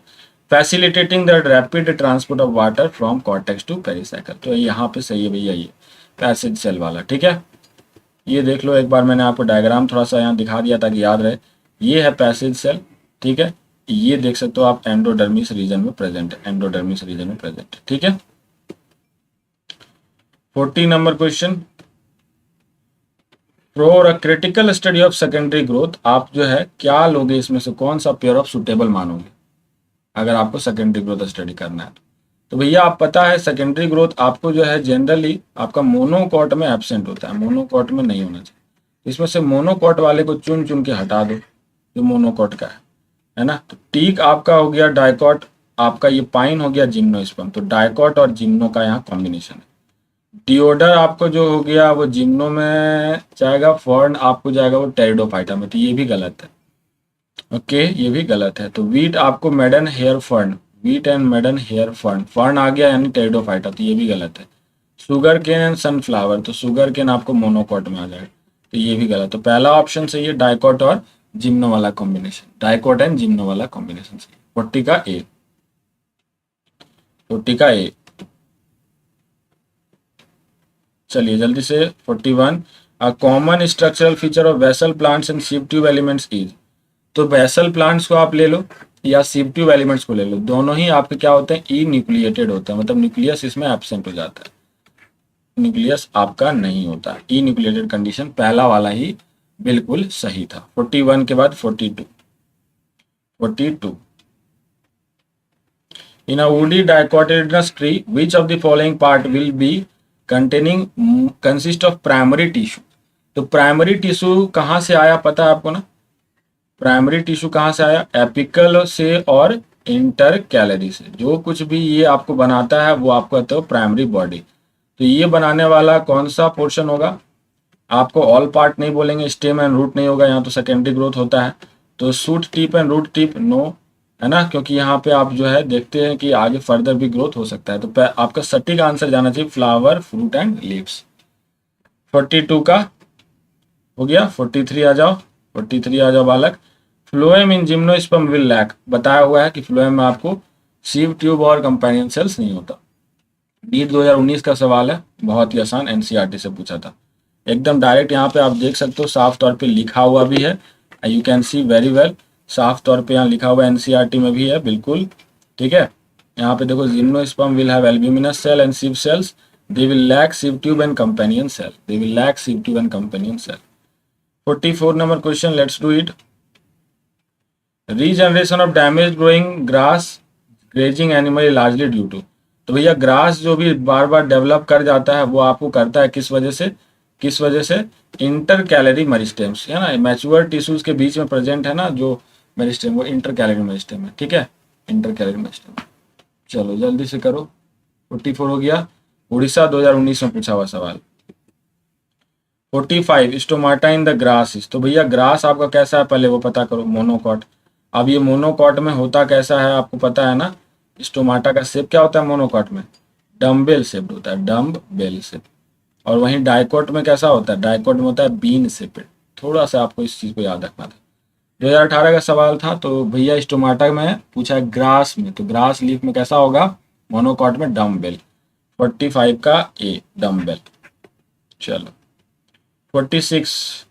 facilitating the rapid transport of water from cortex to pericycle. तो यहाँ पे सही है भैया, ये पैसेज सेल वाला, ठीक है। ये देख लो एक बार, मैंने आपको डायग्राम थोड़ा सा यहाँ दिखा दिया ताकि याद रहे। ये है पैसेज सेल, ठीक है। ये देख सकते हो आप, एंडोडर्मिस रीजन में प्रेजेंट है, एंडोडर्मिस रीजन में प्रेजेंट है, ठीक है। 40 number question, for a critical study of secondary growth, आप जो है क्या लोगे इसमें से, कौन सा पेयर ऑफ सुटेबल मानोगे अगर आपको सेकेंडरी ग्रोथ स्टडी करना है तो भैया आप पता है सेकेंडरी ग्रोथ आपको जो है जनरली आपका मोनोकॉट में एब्सेंट होता है, मोनोकॉट में नहीं होना चाहिए। इसमें से मोनोकॉट वाले को चुन चुन के हटा दो जो मोनोकॉट का है ना। तो टीक आपका हो गया डाइकॉट, आपका ये पाइन हो गया जिम्नोस्पर्म, तो डाइकॉट और जिम्नो का यहाँ कॉम्बिनेशन है। डिओडर आपको जो हो गया वो जिम्नो में जाएगा, फर्न आपको जाएगा वो टेरिडोफाइटा में, तो ये भी गलत है। ओके ये भी गलत है। तो वीट आपको maidenhair fern, wheat and maidenhair fern, fern आ गया यानी टेरिडोफाइटा, तो ये भी गलत है। शुगर केन एंड सनफ्लावर, तो शुगर केन आपको मोनोकॉट में आ जाएगा, तो ये भी गलत। तो पहला ऑप्शन सही है, डाइकॉट और जिम्नो वाला कॉम्बिनेशन, डाइकॉट एंड जिम्नो वाला कॉम्बिनेशन सही। 40 का ए, 40 का ए। चलिए जल्दी से 41, a common structural feature of vessel plants and sieve tube elements is, तो वेसल प्लांट्स को आप ले लो या सीव ट्यूब एलिमेंट्स को ले लो, दोनों ही आपके क्या होते हैं, ई न्यूक्लिएटेड होते हैं, मतलब न्यूक्लियस इसमें एब्सेंट हो जाता है, न्यूक्लियस आपका नहीं होता। ई न्यूक्लिएटेड कंडीशन पहला वाला ही बिल्कुल सही था। 41 के बाद 42, 42, in a woody dicotyledonous tree which of the following part will be containing consist of primary tissue, तो प्राइमरी टिश्यू कहाँ से आया पता है आपको ना, प्राइमरी टिश्यू कहाँ से आया, एपिकल से और इंटर कैलरी से, जो कुछ भी ये आपको बनाता है वो आपको कहते हो प्राइमरी बॉडी। तो ये बनाने वाला कौन सा पोर्शन होगा, आपको ऑल पार्ट नहीं बोलेंगे, स्टेम एंड रूट नहीं होगा, यहाँ तो सेकेंडरी ग्रोथ होता है, तो shoot tip and root tip no, है ना, क्योंकि यहाँ पे आप जो है देखते हैं कि आगे फर्दर भी ग्रोथ हो सकता है। तो आपका सटीक आंसर जाना चाहिए फ्लावर फ्रूट एंड लीव्स। 42 का हो गया, 43 आ जाओ, 43 आ जाओ बालक। Phloem in gymnosperm will lack, बताया हुआ है कि फ्लोएम में आपको सीव ट्यूब और कंपेनियन सेल्स नहीं होता। डी 2019 का सवाल है, बहुत ही आसान, एनसीईआरटी से पूछा था, एकदम डायरेक्ट। यहाँ पे आप देख सकते हो साफ तौर पे लिखा हुआ भी है, you can see very well, साफ तौर पे यहाँ लिखा हुआ एनसीईआरटी में भी है बिल्कुल, ठीक है। यहाँ पे देखो, gymnosperm will have albuminous cell and sieve cells, they will lack sieve tube and companion cell, they will lack sieve tube and companion cell. 44 number question, let's do it. Regeneration of damage growing grass grazing animal largely due to, तो भैया grass जो भी बार बार develop कर जाता है वो आपको करता है किस वजह से, किस वजह से, इंटर कैलरी मेरिस्टेम्स, है ना, मैच्योर टिश्यूज के बीच में प्रेजेंट है ना जो मेरिस्टेम, वो इंटर कैलरी मेरिस्टेम है, ठीक है, इंटर कैलरी मेरिस्टेम। चलो जल्दी से करो, 44 हो गया, उड़ीसा 2019 में पूछा हुआ सवाल। 45, स्टोमाटा इन द ग्रास, तो भैया ग्रास आपका कैसा है पहले वो पता करो, मोनोकॉट। अब ये मोनोकॉट में होता कैसा है आपको पता है ना, स्टोमाटा का शेप क्या होता है मोनोकॉट में, डम्बेल शेप्ड होता है, डम्ब बेल शेप। और वहीं डाइकॉट में कैसा होता है, डाइकॉट में होता है बीन शेप्ड। थोड़ा सा आपको इस चीज़ को याद रखना था। 2018 का सवाल था, तो भैया स्टोमाटा में पूछा है ग्रास में, तो ग्रास लीफ में कैसा होगा, मोनोकॉट में डम्बेल। 45 का ए, डम्बेल। चलो 46,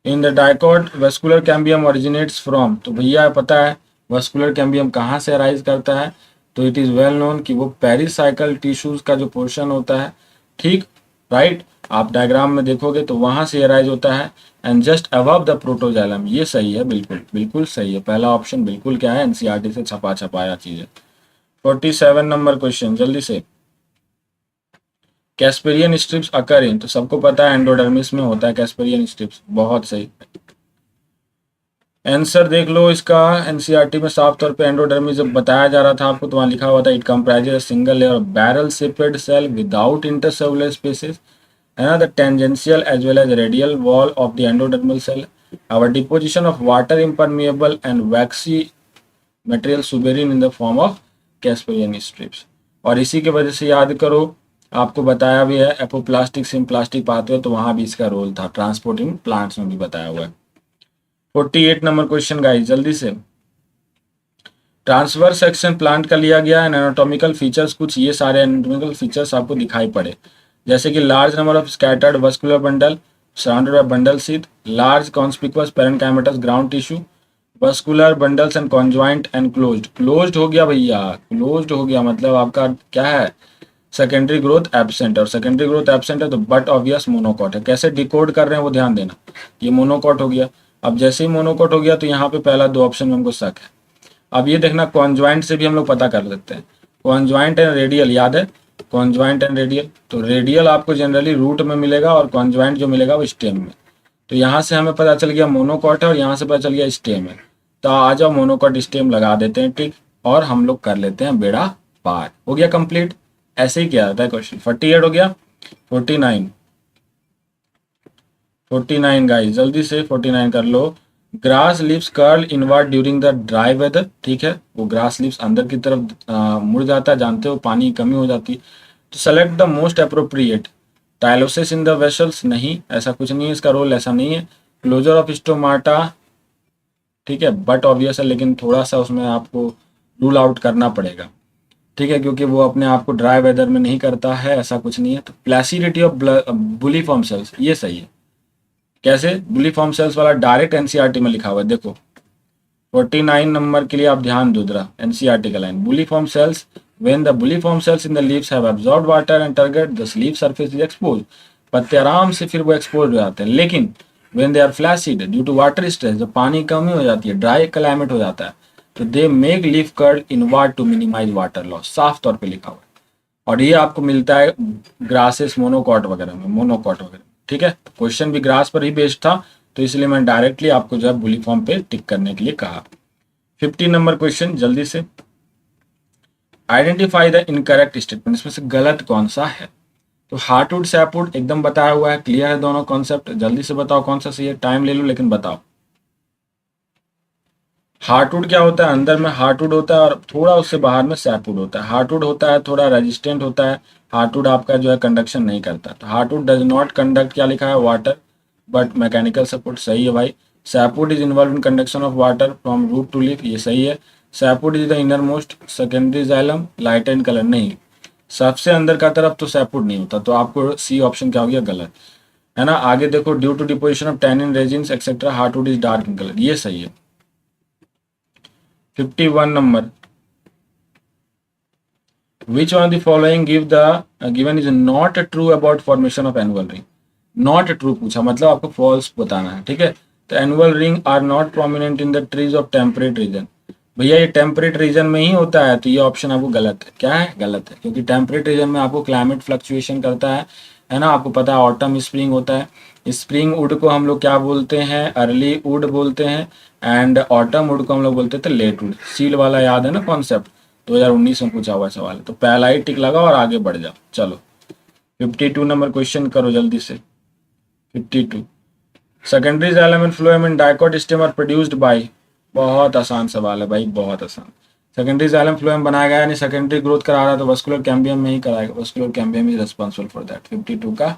in the dicot vascular cambium originates from, तो भैया पता है वेस्कुलर कैम्बियम कहाँ से अराइज करता है, तो इट इज़ वेल नोन कि वो पेरिसाइकल टिश्यूज का जो पोर्शन होता है, ठीक, राइट, आप डायग्राम में देखोगे तो वहाँ से अराइज होता है, and just above the protoxylem, ये सही है, बिल्कुल बिल्कुल सही है, पहला ऑप्शन बिल्कुल क्या है, एनसीईआरटी से छपाया चीज़ है। 47 नंबर क्वेश्चन, जल्दी से। कैस्पेरियन स्ट्रिप्स अकर इन, तो सबको पता है एंडोडर्मिस में होता है कैस्पेरियन स्ट्रिप्स, बहुत सही। आंसर देख लो इसका, एनसीईआरटी में साफ तौर पे एंडोडर्मिस जब बताया जा रहा था आपको तो वहाँ लिखा हुआ था it comprises a single layer of barrel shaped cell without intercellular spaces, है ना, the tangential as well as radial wall of the endodermal cell, have a deposition of water impermeable and waxy material suberin in the form of Casparian strips. और इसी की वजह से याद करो, आपको बताया भी है एपोप्लास्टिक सिम्प्लास्टिक पाथवे, तो वहाँ भी इसका रोल था, ट्रांसपोर्टिंग प्लांट्स में भी बताया हुआ है। 48 नंबर क्वेश्चन गाइस, जल्दी से। ट्रांसवर्स सेक्शन प्लांट का लिया गया एंड एनाटॉमिकल फीचर्स, कुछ ये सारे एनाटॉमिकल फीचर्स आपको दिखाई पड़े, जैसे कि large number of scattered vascular bundle surrounded by bundle sheath, large conspicuous parenchymatous ground tissue, vascular bundles and conjoint and closed. Closed हो गया भैया, क्लोज्ड हो गया मतलब आपका क्या है, सेकेंडरी ग्रोथ एब्सेंट, और सेकेंडरी ग्रोथ एब्सेंट है तो बट ऑब्वियस मोनोकॉट है। कैसे डिकोड कर रहे हैं वो ध्यान देना, ये मोनोकॉट हो गया। अब जैसे ही मोनोकॉट हो गया तो यहाँ पे पहला दो ऑप्शन में हमको शक है। अब ये देखना कॉन्जॉइंट से भी हम लोग पता कर सकते हैं, कॉन्जॉइंट एंड रेडियल याद है, कॉन्जॉइंट एंड रेडियल, तो रेडियल आपको जनरली रूट में मिलेगा और कॉन्जॉइंट जो मिलेगा वो स्टेम में। तो यहाँ से हमें पता चल गया मोनोकॉट है और यहाँ से पता चल गया स्टेम है, तो आ जाओ मोनोकॉट स्टेम लगा देते हैं ठीक, और हम लोग कर लेते हैं बेड़ा पार। हो गया कंप्लीट, ऐसे ही किया जाता है क्वेश्चन। 48 हो गया, 49, 49 गाइस जल्दी से 49 कर लो। Grass leaves curl inward during the dry weather, ठीक है, वो ग्रास लीव्स अंदर की तरफ मुड़ जाता है, जानते हो पानी की कमी हो जाती है। तो select the most appropriate, tylosis in the vessels, नहीं ऐसा कुछ नहीं है, इसका रोल ऐसा नहीं है। क्लोजर ऑफ स्टोमाटा, ठीक है, बट ऑब्वियस है लेकिन थोड़ा सा उसमें आपको रूल आउट करना पड़ेगा, ठीक है, क्योंकि वो अपने आप को ड्राई वेदर में नहीं करता है, ऐसा कुछ नहीं है। तो प्लासिडिटी ऑफ बुलीफॉर्म सेल्स, ये सही है। कैसे, बुलीफॉर्म सेल्स वाला डायरेक्ट एनसीईआरटी में लिखा हुआ है, देखो 49 नंबर के लिए आप ध्यान दो जरा, एनसीईआरटी का line, bulliform cells when the bulliform cells in the leaves have absorbed water and turgid the leaf surface is exposed, पत्ते आराम से फिर वो एक्सपोज हो जाते हैं, लेकिन when they are flaccid due to water stress, जब पानी की कमी हो जाती है, ड्राई क्लाइमेट हो जाता है, तो they make leaf curl inward to minimise water loss, साफ तौर पे लिखा हुआ है। और ये आपको मिलता है ग्रासेस मोनोकॉट वगैरह में, मोनोकॉट वगैरह, ठीक है। क्वेश्चन भी ग्रास पर ही बेस्ड था, तो इसलिए मैं डायरेक्टली आपको जो है बुलीफॉर्म पे टिक करने के लिए कहा। 50 नंबर क्वेश्चन जल्दी से, आइडेंटिफाई द इनकरेक्ट स्टेटमेंट, इसमें से गलत कौन सा है। तो हार्टवुड सैपवुड एकदम बताया हुआ है, क्लियर है दोनों कॉन्सेप्ट, जल्दी से बताओ कौन सा सही है, टाइम ले लो लेकिन बताओ। हार्टवुड क्या होता है, अंदर में हार्टवुड होता है और थोड़ा उससे बाहर में सैपवुड होता है। हार्टवुड होता है थोड़ा रेजिस्टेंट होता है, हार्टवुड आपका जो है कंडक्शन नहीं करता, तो हार्टवुड डज नॉट कंडक्ट, क्या लिखा है, वाटर बट मैकेनिकल सपोर्ट, सही है भाई। Sapwood is involve in conduction of water from root to leaf, ये सही है। Sapwood is the innermost secondary xylem, light and colour, नहीं, सबसे अंदर का तरफ तो सैपवुड नहीं होता, तो आपको सी ऑप्शन क्या हो गया, गलत है ना। आगे देखो, due to deposition of tannin resins etcetera heartwood is dark in colour, ये सही है। 51 number, which one of the following give the given is not true about formation of annual ring, not true पूछा मतलब आपको false बताना है, ठीक है। तो annual ring are not prominent in the trees of temperate region, भैया ये टेम्परेट रीजन में ही होता है, तो ये ऑप्शन आपको गलत है। क्या है, गलत है, क्योंकि टेम्परेट रीजन में आपको क्लाइमेट फ्लक्चुएशन करता है ना, आपको पता है ऑटम स्प्रिंग होता है, स्प्रिंग वुड को हम लोग क्या बोलते हैं, अर्ली वुड बोलते हैं, एंड ऑटम वुड को हम लोग बोलते थे लेट वुड। सील वाला याद है ना कॉन्सेप्ट, 2019 में पूछा हुआ सवाल है, तो पहला ही टिक लगा और आगे बढ़ जाओ। चलो 52 नंबर क्वेश्चन करो जल्दी से। 52, secondary xylem and phloem in dicot stem are produced by, बहुत आसान सवाल है भाई, बहुत आसान। सेकेंडरी जाइलम फ्लोएम बनाया गया, यानी सेकेंडरी ग्रोथ करा रहा है तो वस्कुलर कैम्बियम में ही कराएगा, vascular cambium is responsible for that. 52 का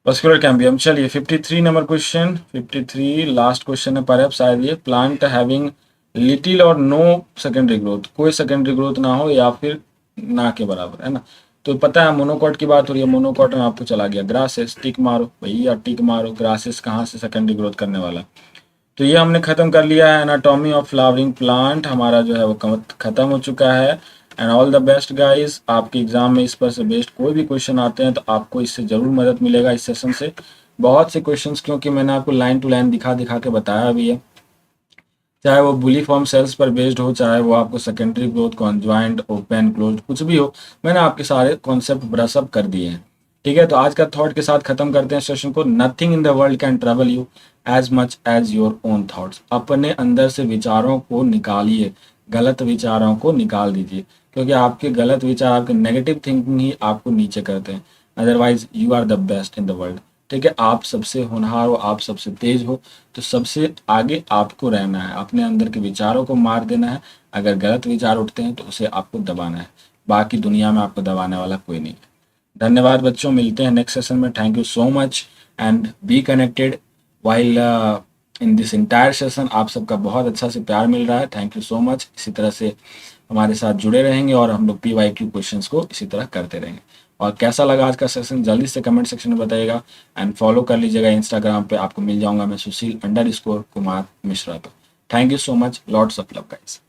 वस्कुलर कैम्बियम। चलिए 53 नंबर क्वेश्चन, 53 लास्ट क्वेश्चन है पर शायद ये, प्लांट हैविंग लिटिल और नो सेकेंडरी ग्रोथ, कोई सेकेंडरी ग्रोथ ना हो या फिर ना के बराबर, है ना। तो पता है मोनोकॉट की बात हो रही है, मोनोकॉट में आपको चला गया ग्रासेस, टिक मारो भैया टिक मारो, ग्रासेस कहाँ से सेकेंडरी ग्रोथ करने वाला। तो ये हमने खत्म कर लिया है, एनाटॉमी ऑफ फ्लावरिंग प्लांट हमारा जो है वो खत्म हो चुका है। And all the best guys, आपके एग्जाम में इस पर से बेस्ट कोई भी क्वेश्चन आते हैं तो आपको इससे जरूर मदद मिलेगा इस सेशन से, बहुत से क्वेश्चंस, क्योंकि मैंने आपको लाइन टू लाइन दिखा दिखा के बताया भी है, चाहे वो बुलीफॉर्म सेल्स पर बेस्ड हो, चाहे वो आपको secondary growth, conjoint, open, close, कुछ भी हो, मैंने आपके सारे कॉन्सेप्ट ब्रश अप कर दिए हैं, ठीक है। तो आज का थॉट के साथ खत्म करते हैं सेशन को। Nothing in the world can trouble you as much as your own thoughts, अपने अंदर से विचारों को निकालिए, गलत विचारों को निकाल दीजिए, क्योंकि आपके गलत विचार, आपके नेगेटिव थिंकिंग ही आपको नीचे करते हैं, otherwise you are the best in the world, ठीक है। आप सबसे होनहार हो, आप सबसे तेज हो, तो सबसे आगे आपको रहना है, अपने अंदर के विचारों को मार देना है, अगर गलत विचार उठते हैं तो उसे आपको दबाना है, बाकी दुनिया में आपको दबाने वाला कोई नहीं है। धन्यवाद बच्चों, मिलते हैं नेक्स्ट सेशन में, thank you so much and be connected while in this entire session. आप सबका बहुत अच्छा से प्यार मिल रहा है, थैंक यू सो मच। इसी तरह से हमारे साथ जुड़े रहेंगे और हम लोग PYQ क्वेश्चंस को इसी तरह करते रहेंगे। और कैसा लगा आज का सेशन जल्दी से कमेंट सेक्शन में बताइएगा। एंड फॉलो कर लीजिएगा इंस्टाग्राम पे, आपको मिल जाऊंगा मैं सुशील_कुमार मिश्रा पे। Thank you so much, lots of love guys.